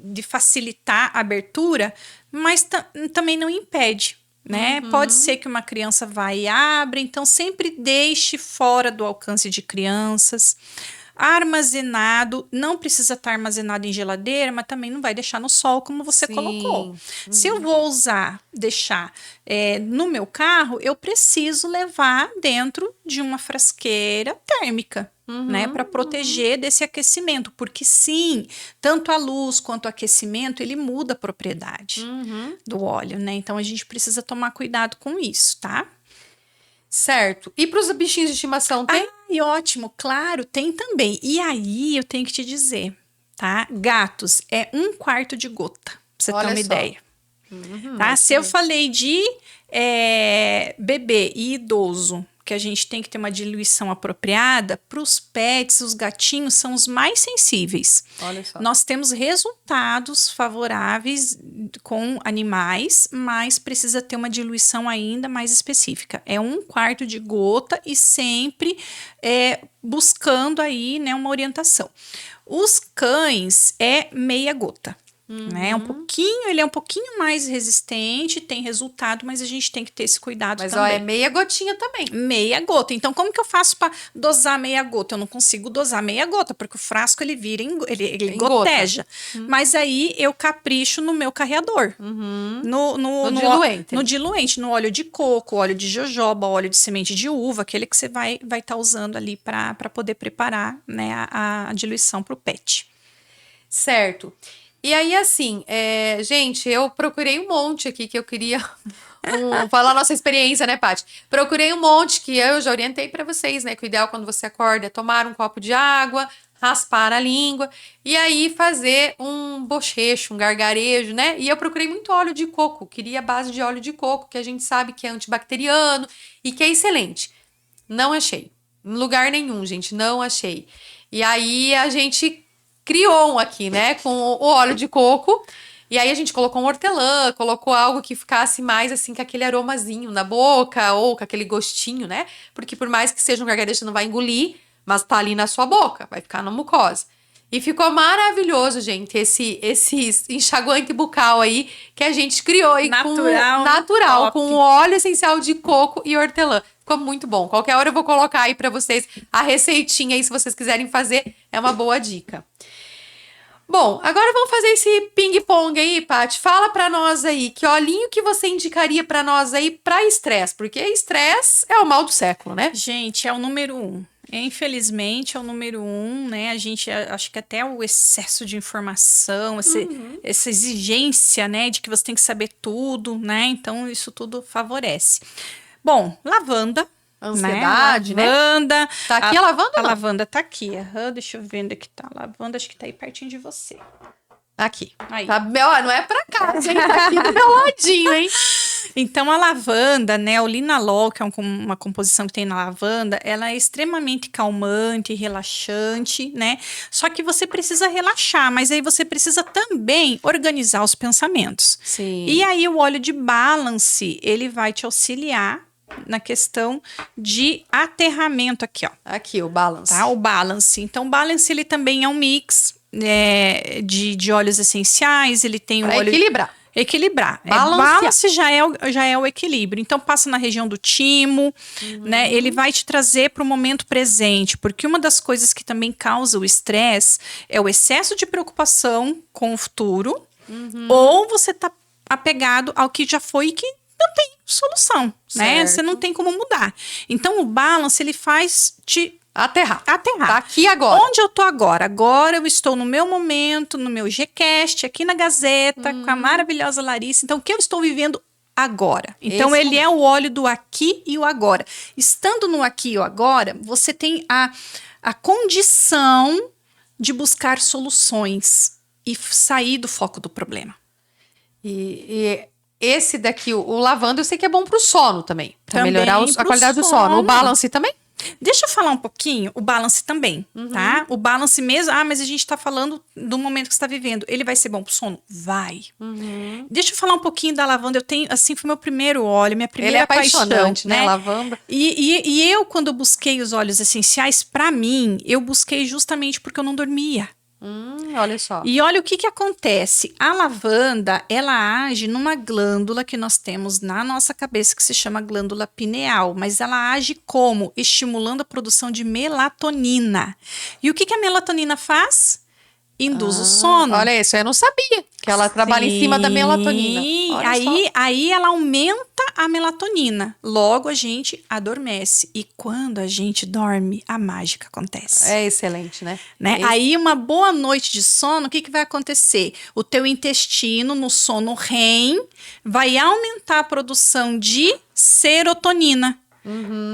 de facilitar a abertura, mas também não impede. Né? Pode ser que uma criança vá e abra, então sempre deixe fora do alcance de crianças. Armazenado, não precisa estar armazenado em geladeira, mas também não vai deixar no sol como você colocou. Se eu vou deixar no meu carro, eu preciso levar dentro de uma frasqueira térmica. Né, para proteger desse aquecimento, porque sim, tanto a luz quanto o aquecimento, ele muda a propriedade do óleo, né? Então a gente precisa tomar cuidado com isso, tá? Certo. E para os bichinhos de estimação tem? E ótimo, claro, tem também. E aí eu tenho que te dizer, tá? Gatos é 1/4 de gota, pra você ter uma ideia. Tá? Se eu falei de bebê e idoso, que a gente tem que ter uma diluição apropriada, para os pets, os gatinhos são os mais sensíveis. Olha só. Nós temos resultados favoráveis com animais, mas precisa ter uma diluição ainda mais específica. É 1/4 de gota e sempre buscando aí, né, uma orientação. Os cães é meia gota. Né? Ele é um pouquinho mais resistente, tem resultado, mas a gente tem que ter esse cuidado também. Mas é meia gotinha também. Meia gota. Então, como que eu faço para dosar meia gota? Eu não consigo dosar meia gota, porque o frasco ele vira, ele goteja. Mas aí eu capricho no meu carreador. No diluente. No diluente, no óleo de coco, óleo de jojoba, óleo de semente de uva, aquele que você vai estar usando ali para poder preparar, né, a diluição para o pet. Certo. E aí, assim, gente, eu procurei um monte aqui que eu queria falar a nossa experiência, né, Paty? Procurei um monte que eu já orientei para vocês, né? Que o ideal quando você acorda é tomar um copo de água, raspar a língua e aí fazer um bochecho, um gargarejo, né? E eu procurei muito óleo de coco, queria a base de óleo de coco, que a gente sabe que é antibacteriano e que é excelente. Não achei. Em lugar nenhum, gente, não achei. E aí a gente criou um aqui, né, com o óleo de coco, e aí a gente colocou um hortelã, colocou algo que ficasse mais assim, com aquele aromazinho na boca, ou com aquele gostinho, né, porque por mais que seja um gargarejo, você não vai engolir, mas tá ali na sua boca, vai ficar na mucosa. E ficou maravilhoso, gente, esse enxaguante bucal aí, que a gente criou aí natural com óleo essencial de coco e hortelã. Ficou muito bom. Qualquer hora eu vou colocar aí pra vocês a receitinha aí, se vocês quiserem fazer, é uma boa dica. Bom, agora vamos fazer esse ping-pong aí, Paty. Fala pra nós aí, que olhinho que você indicaria pra nós aí pra estresse? Porque estresse é o mal do século, né? Gente, é o número 1. Infelizmente, é o número 1, né? A gente, acho que até o excesso de informação, essa exigência, né? De que você tem que saber tudo, né? Então, isso tudo favorece. Bom, lavanda. Ansiedade, né? Lavanda. Tá aqui a lavanda? A lavanda tá aqui. Deixa eu ver onde é que tá. A lavanda acho que tá aí pertinho de você. Aqui. Aí. Tá, ó, não é pra cá, gente. Tá aqui do meu ladinho, hein? Então, a lavanda, né? O linalol, que é uma composição que tem na lavanda, ela é extremamente calmante, relaxante, né? Só que você precisa relaxar, mas aí você precisa também organizar os pensamentos. Sim. E aí, o óleo de balance, ele vai te auxiliar na questão de aterramento aqui, ó. Aqui, o balance. Tá? O balance. Então, o balance, ele também é um mix de óleos essenciais, ele tem pra o óleo... equilibrar. Balance já é o equilíbrio. Então, passa na região do timo, né? Ele vai te trazer para o momento presente, porque uma das coisas que também causa o estresse é o excesso de preocupação com o futuro, ou você tá apegado ao que já foi e que não tem solução, né? Você não tem como mudar. Então, o balance, ele faz te aterrar. Tá aqui agora. Onde eu tô agora? Agora eu estou no meu momento, no meu Gcast, aqui na Gazeta, com a maravilhosa Larissa. Então, o que eu estou vivendo agora. Então, ele é o óleo do aqui e o agora. Estando no aqui e o agora, você tem a condição de buscar soluções e sair do foco do problema. E esse daqui, o lavanda, eu sei que é bom pro sono também. Pra Também melhorar a pro qualidade do sono. O sono. balance também? Deixa eu falar um pouquinho, o balance também, tá? O balance mesmo, mas a gente tá falando do momento que você tá vivendo. Ele vai ser bom pro sono? Vai. Deixa eu falar um pouquinho da lavanda. Eu tenho, assim, foi meu primeiro óleo, minha primeira Ele é paixão, apaixonante, né? Lavanda. E eu, quando busquei os óleos essenciais, pra mim, eu busquei justamente porque eu não dormia. Olha só. E olha o que acontece. A lavanda, ela age numa glândula que nós temos na nossa cabeça, que se chama glândula pineal. Mas ela age como? Estimulando a produção de melatonina. E o que a melatonina faz? Induz o sono. Olha isso, eu não sabia que ela trabalha em cima da melatonina. Olha Aí ela aumenta a melatonina. Logo a gente adormece. E quando a gente dorme, a mágica acontece. É excelente, né? Aí uma boa noite de sono, o que vai acontecer? O teu intestino, no sono REM, vai aumentar a produção de serotonina.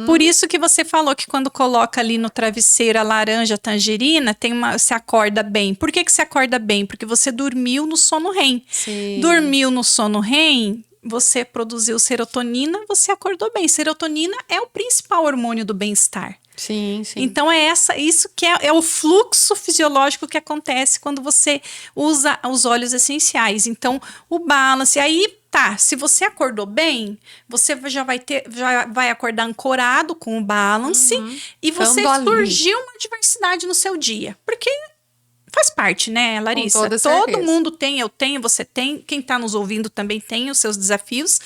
Por isso que você falou que quando coloca ali no travesseiro a laranja, a tangerina, você acorda bem. Por que você acorda bem? Porque você dormiu no sono REM. Sim. Dormiu no sono REM, você produziu serotonina, você acordou bem. Serotonina é o principal hormônio do bem-estar. Sim, sim. Então isso que é o fluxo fisiológico que acontece quando você usa os óleos essenciais. Então, o balance, aí tá, se você acordou bem, você já vai acordar ancorado com o balance e você surgiu uma diversidade no seu dia. Porque faz parte, né, Larissa? Com toda Todo certeza. mundo tem, eu tenho, você tem, quem tá nos ouvindo também tem os seus desafios.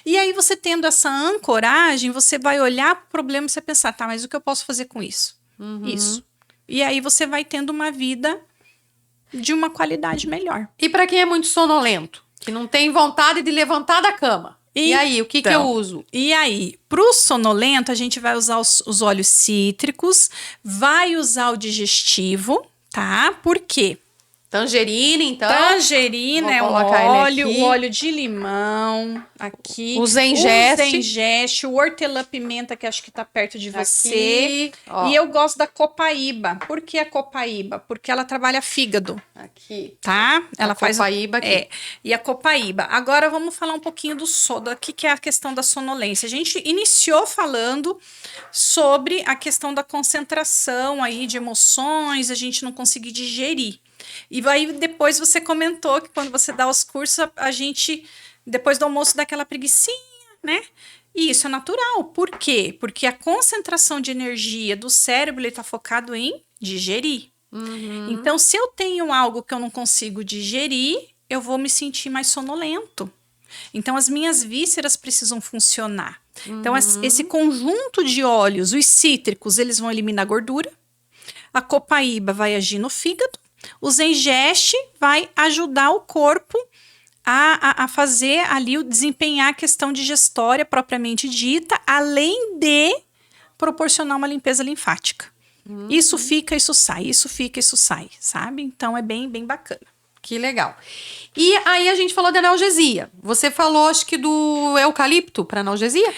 E aí você tendo essa ancoragem, você vai olhar pro problema e você pensar, tá, mas o que eu posso fazer com isso? Isso. E aí você vai tendo uma vida de uma qualidade melhor. E para quem é muito sonolento, que não tem vontade de levantar da cama? E aí, o que eu uso? E aí, pro sonolento, a gente vai usar os óleos cítricos, vai usar o digestivo, tá? Por quê? Tangerina, então. Tangerina Vou é um colocar ele óleo, aqui. o óleo de limão aqui. O Zengeste. O Zengeste, o hortelã-pimenta, que acho que tá perto de você. Aqui, ó. E eu gosto da copaíba. Por que a copaíba? Porque ela trabalha fígado, Aqui. tá? Ela faz copaíba aqui. E a copaíba. Agora vamos falar um pouquinho do que é a questão da sonolência. A gente iniciou falando sobre a questão da concentração aí de emoções, a gente não conseguir digerir. E aí depois você comentou que quando você dá os cursos, a gente, depois do almoço, dá aquela preguicinha, né? E isso é natural. Por quê? Porque a concentração de energia do cérebro, ele tá focado em digerir. Então, se eu tenho algo que eu não consigo digerir, eu vou me sentir mais sonolento. Então, as minhas vísceras precisam funcionar. Então, esse conjunto de óleos, os cítricos, eles vão eliminar a gordura. A copaíba vai agir no fígado. O Zengeste vai ajudar o corpo a fazer ali, desempenhar a questão digestória propriamente dita, além de proporcionar uma limpeza linfática. Isso fica, isso sai, isso fica, isso sai, sabe? Então é bem, bem bacana. Que legal. E aí a gente falou da analgesia. Você falou, acho que do eucalipto para analgesia?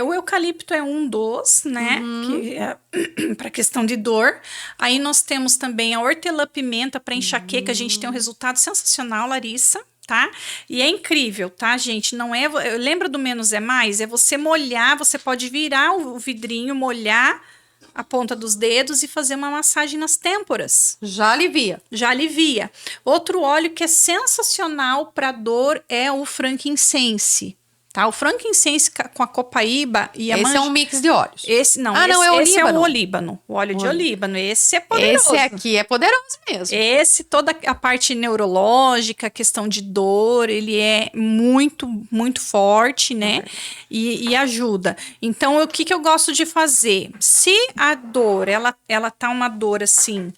O eucalipto é um dos, né? Que é para questão de dor. Aí nós temos também a hortelã-pimenta para enxaqueca. A gente tem um resultado sensacional, Larissa, tá? E é incrível, tá, gente? Não é. Lembra do menos é mais? É você molhar, você pode virar o vidrinho, molhar a ponta dos dedos e fazer uma massagem nas têmporas. Já alivia. Já alivia. Outro óleo que é sensacional para dor é o frankincense. Tá? O frankincense com a copaíba e a Esse é um mix de óleos. Esse não, esse é o olíbano. O óleo de olíbano. Esse é poderoso. Esse aqui é poderoso mesmo. Esse, toda a parte neurológica, a questão de dor, ele é muito, muito forte, né? E ajuda. Então, o que eu gosto de fazer? Se a dor, ela tá uma dor assim,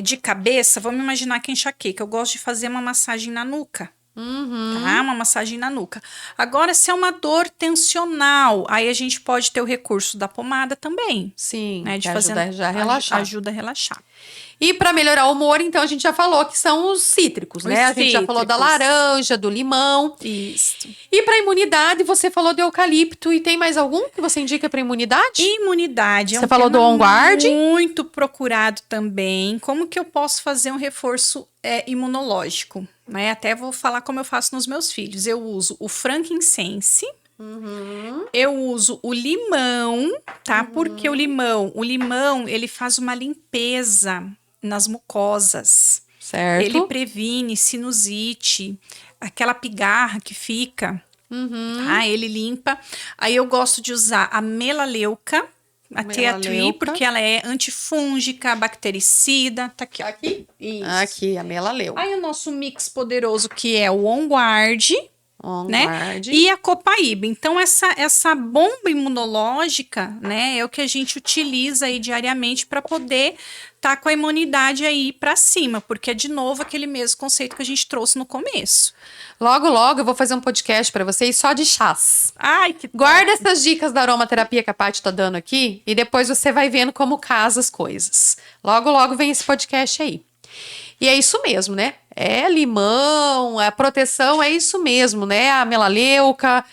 de cabeça, vamos imaginar que é enxaqueca. Eu gosto de fazer uma massagem na nuca. Tá? Uma massagem na nuca. Agora, se é uma dor tensional, aí a gente pode ter o recurso da pomada também. Sim, né? que ajuda a relaxar. Ajuda a relaxar. E para melhorar o humor, então, a gente já falou que são os cítricos, né? A gente já falou da laranja, do limão. Isso. E para imunidade, você falou do eucalipto. E tem mais algum que você indica para imunidade? Imunidade. Você falou do On Guard? Muito procurado também. Como que eu posso fazer um reforço imunológico? Né? Até vou falar como eu faço nos meus filhos. Eu uso o frankincense. Eu uso o limão, tá? Porque o limão, ele faz uma limpeza nas mucosas. Certo. Ele previne sinusite, aquela pigarra que fica, tá? Ele limpa. Aí eu gosto de usar a melaleuca, a tea tree, porque ela é antifúngica, bactericida. Tá aqui, ó. Aqui? Isso. Aqui, a melaleuca. Aí o nosso mix poderoso, que é o On Guard, né? Guard. E a copaíba. Então, essa bomba imunológica, né, é o que a gente utiliza aí diariamente para poder tá com a imunidade aí para cima, porque é de novo aquele mesmo conceito que a gente trouxe no começo. Logo, logo eu vou fazer um podcast para vocês só de chás. Ai, que Guarda essas dicas da aromaterapia que a Paty tá dando aqui e depois você vai vendo como casa as coisas. Logo, logo vem esse podcast aí. E é isso mesmo, né? É limão, a proteção é isso mesmo, né? A melaleuca,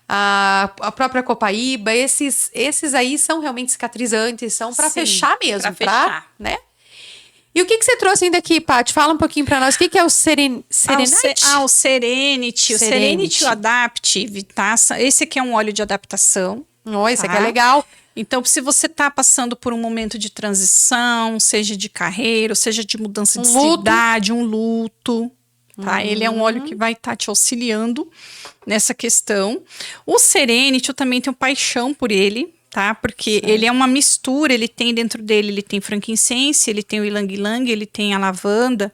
a própria copaíba, esses aí são realmente cicatrizantes, são para fechar mesmo, pra fechar. né? E o que você trouxe ainda aqui, Paty? Fala um pouquinho para nós. O que é o Serenite? O Serenity. O Serenity Adaptive, tá? Esse aqui é um óleo de adaptação. Esse aqui é legal. Então, se você está passando por um momento de transição, seja de carreira, seja de mudança de cidade, um luto, tá? Ele é um óleo que vai estar te auxiliando nessa questão. O Serenity, eu também tenho paixão por ele, tá? Porque ele é uma mistura, ele tem dentro dele, ele tem frankincense, ele tem o ylang-ylang, ele tem a lavanda.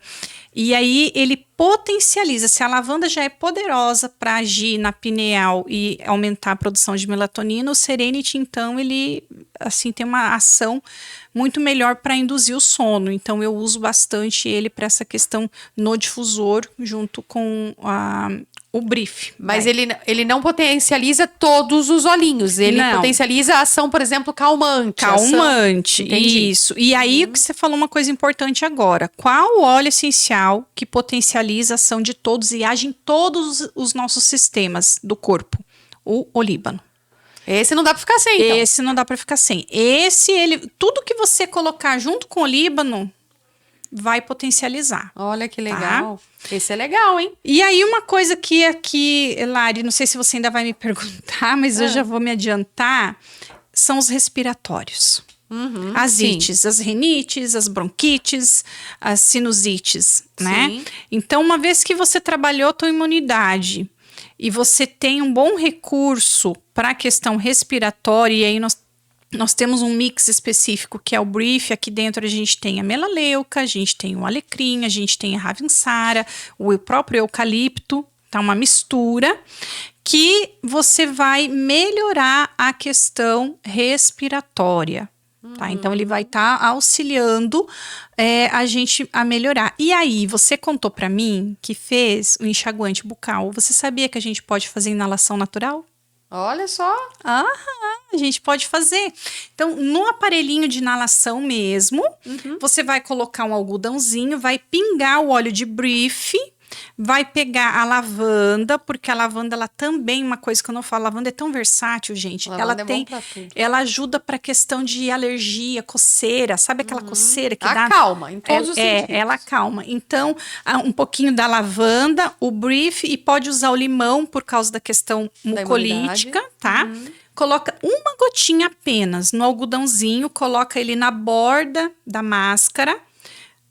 E aí ele potencializa. Se a lavanda já é poderosa para agir na pineal e aumentar a produção de melatonina, o Serenity, então, ele assim tem uma ação muito melhor para induzir o sono. Então, eu uso bastante ele para essa questão no difusor, junto com o brief. Mas ele não potencializa todos os olhinhos. Ele potencializa a ação, por exemplo, calmante. Calmante, isso. E aí, o que você falou uma coisa importante agora. Qual o óleo essencial que potencializa a ação de todos e age em todos os nossos sistemas do corpo? O olíbano. Esse não dá pra ficar sem, então. Esse não dá pra ficar sem. Tudo que você colocar junto com o olíbano vai potencializar. Olha que legal. Tá? Esse é legal, hein? E aí uma coisa que aqui, Lari, não sei se você ainda vai me perguntar, mas eu já vou me adiantar, são os respiratórios. As ites, as rinites, as bronquites, as sinusites, né? Então, uma vez que você trabalhou a tua imunidade e você tem um bom recurso para a questão respiratória, e aí nós temos um mix específico que é o brief. Aqui dentro a gente tem a melaleuca, a gente tem o alecrim, a gente tem a ravintsara, o próprio eucalipto, tá? Uma mistura que você vai melhorar a questão respiratória. Tá? Então, ele vai estar auxiliando a gente a melhorar. E aí, você contou para mim que fez o enxaguante bucal. Você sabia que a gente pode fazer inalação natural? Olha só. A gente pode fazer. Então, no aparelhinho de inalação mesmo, você vai colocar um algodãozinho, vai pingar o óleo de brief, vai pegar a lavanda, porque a lavanda, ela também, uma coisa que eu não falo, a lavanda é tão versátil, gente. Ela ajuda para questão de alergia, coceira, sabe aquela coceira que dá? Acalma, em todos os sentidos. Ela acalma. Então, um pouquinho da lavanda, o brief, e pode usar o limão por causa da questão mucolítica, tá? Coloca uma gotinha apenas no algodãozinho, coloca ele na borda da máscara,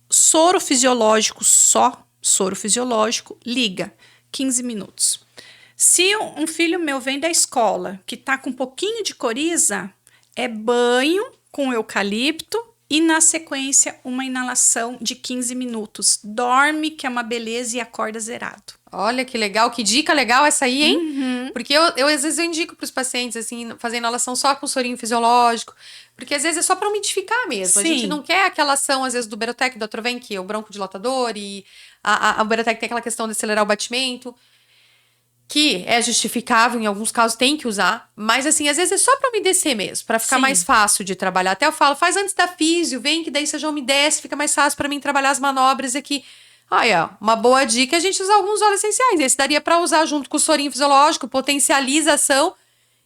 soro fisiológico só, soro fisiológico, liga, 15 minutos. Se um filho meu vem da escola, que tá com um pouquinho de coriza, é banho com eucalipto e, na sequência, uma inalação de 15 minutos. Dorme, que é uma beleza, e acorda zerado. Olha que legal, que dica legal essa aí, hein? Porque eu às vezes eu indico para os pacientes, assim, fazer inalação só com sorinho fisiológico, porque às vezes é só para umidificar mesmo. A gente não quer aquela ação, às vezes, do Berotec, do Atroven, que é o broncodilatador, e a Berotec tem aquela questão de acelerar o batimento. que é justificável, em alguns casos tem que usar, mas assim, às vezes é só pra umedecer mesmo, pra ficar Sim. mais fácil de trabalhar. Até eu falo, faz antes da físio, vem que daí você já umedece, fica mais fácil pra mim trabalhar as manobras aqui. Olha, uma boa dica é a gente usar alguns óleos essenciais. Esse daria pra usar junto com o sorinho fisiológico, potencializa a ação,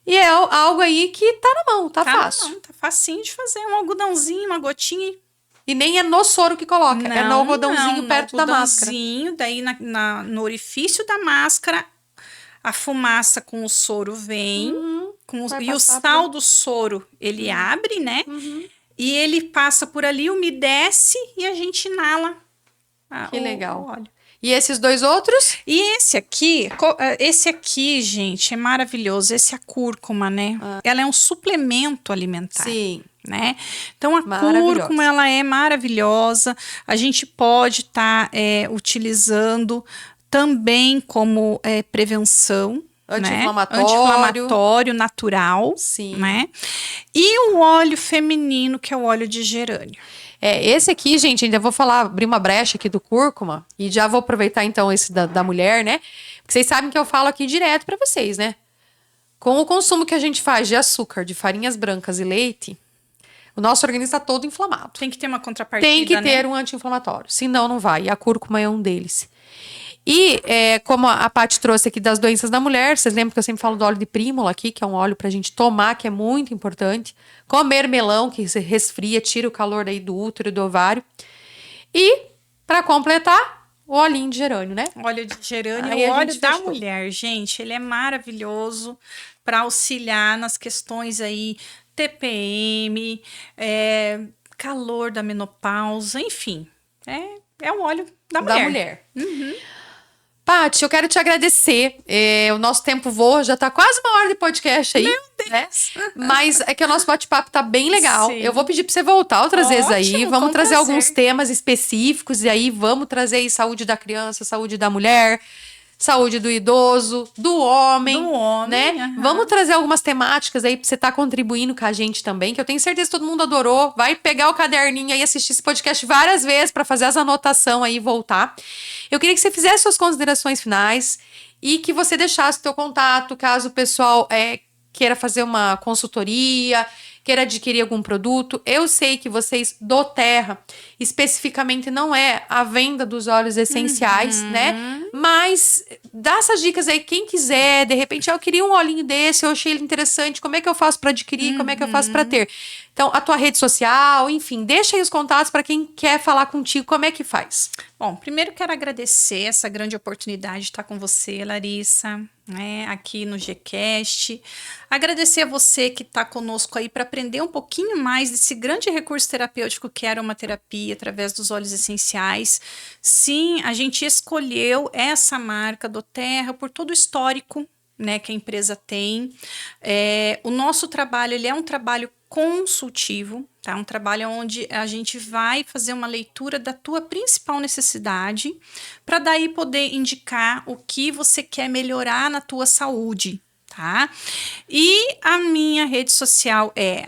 e é algo aí que tá na mão, tá fácil. Não, tá facinho de fazer, um algodãozinho, uma gotinha. E nem é no soro que coloca, é no algodãozinho perto da máscara. Daí no orifício da máscara, a fumaça com o soro vem, e o sal do soro, ele abre, né? E ele passa por ali, umedece e a gente inala. Que legal. O óleo. E esses dois outros? E esse aqui, gente, é maravilhoso. Esse é a cúrcuma, né? Ela é um suplemento alimentar. Sim. Né? Então a cúrcuma ela é maravilhosa. A gente pode estar utilizando também como prevenção, anti-inflamatório. Né? Anti-inflamatório natural. Sim. Né? E o óleo feminino, que é o óleo de gerânio. Esse aqui, gente, ainda vou abrir uma brecha aqui do cúrcuma e já vou aproveitar então esse da mulher, né? Porque vocês sabem que eu falo aqui direto pra vocês, né? Com o consumo que a gente faz de açúcar, de farinhas brancas e leite, o nosso organismo tá todo inflamado. Tem que ter uma contrapartida, Tem que ter né? um anti-inflamatório, senão não vai. E a cúrcuma é um deles. E como a Paty trouxe aqui das doenças da mulher, vocês lembram que eu sempre falo do óleo de prímula aqui, que é um óleo pra gente tomar, que é muito importante. Comer melão, que se resfria, tira o calor daí do útero e do ovário. E, pra completar, o olhinho de gerânio, né? Óleo de gerânio, Aí o a óleo gente da fechou. mulher, gente, ele é maravilhoso para auxiliar nas questões aí, TPM, calor da menopausa, enfim. É o óleo da mulher. Paty, eu quero te agradecer. O nosso tempo voa, já tá quase uma hora de podcast aí. Meu Deus! Né? Mas é que o nosso bate-papo tá bem legal. Sim. Eu vou pedir pra você voltar outras vezes aí. Ótimo, Vamos com trazer prazer. alguns temas específicos. E aí vamos trazer aí saúde da criança, saúde da mulher, saúde do idoso, do homem. Né? aham. Vamos trazer algumas temáticas aí pra você estar contribuindo com a gente também, que eu tenho certeza que todo mundo adorou. Vai pegar o caderninho aí, assistir esse podcast várias vezes pra fazer as anotações aí e voltar. Eu queria que você fizesse suas considerações finais e que você deixasse o teu contato, caso o pessoal queira fazer uma consultoria, queira adquirir algum produto. Eu sei que vocês do Terra, especificamente, não é a venda dos óleos essenciais, né? Mas dá essas dicas aí, quem quiser, de repente, eu queria um olhinho desse, eu achei ele interessante, como é que eu faço para adquirir, como é que eu faço para ter? Então, a tua rede social, enfim, deixa aí os contatos para quem quer falar contigo, como é que faz? Bom, primeiro quero agradecer essa grande oportunidade de estar com você, Larissa, né, aqui no Gcast. Agradecer a você que está conosco aí para aprender um pouquinho mais desse grande recurso terapêutico que é a aromaterapia através dos óleos essenciais. Sim, a gente escolheu essa marca do Terra por todo o histórico, né, que a empresa tem. O nosso trabalho, ele é um trabalho consultivo, tá? Um trabalho onde a gente vai fazer uma leitura da tua principal necessidade para daí poder indicar o que você quer melhorar na tua saúde, tá? E a minha rede social é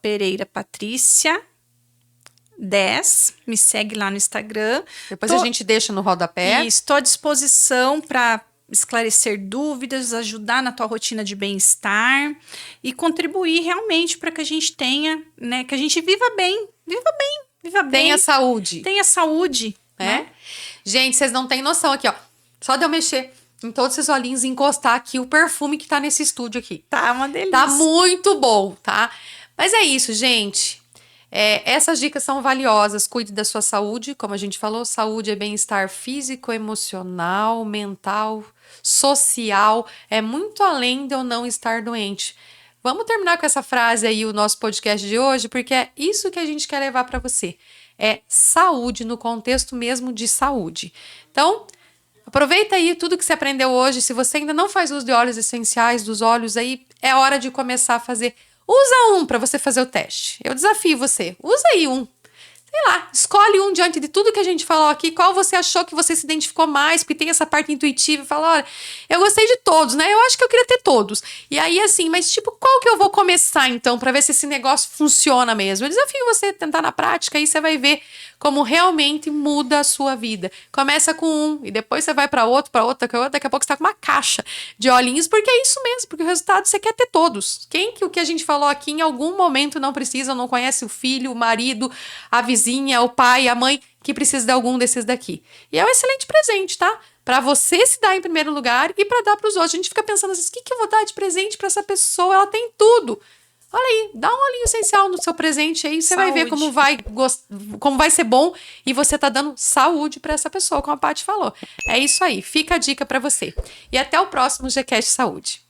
@pereirapatricia10, me segue lá no Instagram. Depois a gente deixa no rodapé. Estou à disposição para esclarecer dúvidas, ajudar na tua rotina de bem-estar e contribuir realmente para que a gente tenha, né, que a gente viva bem. Tenha saúde. Tenha saúde, né? Gente, vocês não têm noção aqui, ó. Só de eu mexer em todos esses olhinhos e encostar aqui o perfume que tá nesse estúdio aqui. Tá uma delícia. Tá muito bom, tá? Mas é isso, gente. Essas dicas são valiosas. Cuide da sua saúde. Como a gente falou, saúde é bem-estar físico, emocional, mental, social. É muito além de eu não estar doente. Vamos terminar com essa frase aí, o nosso podcast de hoje, porque é isso que a gente quer levar para você. É saúde no contexto mesmo de saúde. Então, aproveita aí tudo que você aprendeu hoje. Se você ainda não faz uso de óleos essenciais, dos óleos aí, é hora de começar a fazer. Usa um para você fazer o teste. Eu desafio você. Usa aí um. sei lá, escolhe um diante de tudo que a gente falou aqui, qual você achou que você se identificou mais, porque tem essa parte intuitiva, fala, olha, eu gostei de todos, né? Eu acho que eu queria ter todos. E aí, assim, mas tipo, qual que eu vou começar, então, pra ver se esse negócio funciona mesmo? Eu desafio você a tentar na prática, aí você vai ver como realmente muda a sua vida. Começa com um, e depois você vai pra outro, daqui a pouco você tá com uma caixa de olhinhos, porque é isso mesmo, porque o resultado você quer ter todos. Quem que o que a gente falou aqui em algum momento não precisa, não conhece o filho, o marido, a vizinha, o pai, a mãe, que precisa de algum desses daqui. E é um excelente presente, tá? Pra você se dar em primeiro lugar e pra dar pros outros. A gente fica pensando assim, o que eu vou dar de presente pra essa pessoa? Ela tem tudo. Olha aí, dá um olhinho essencial no seu presente aí, você vai ver como vai ser bom e você tá dando saúde pra essa pessoa, como a Paty falou. É isso aí, fica a dica pra você. E até o próximo GCast Saúde.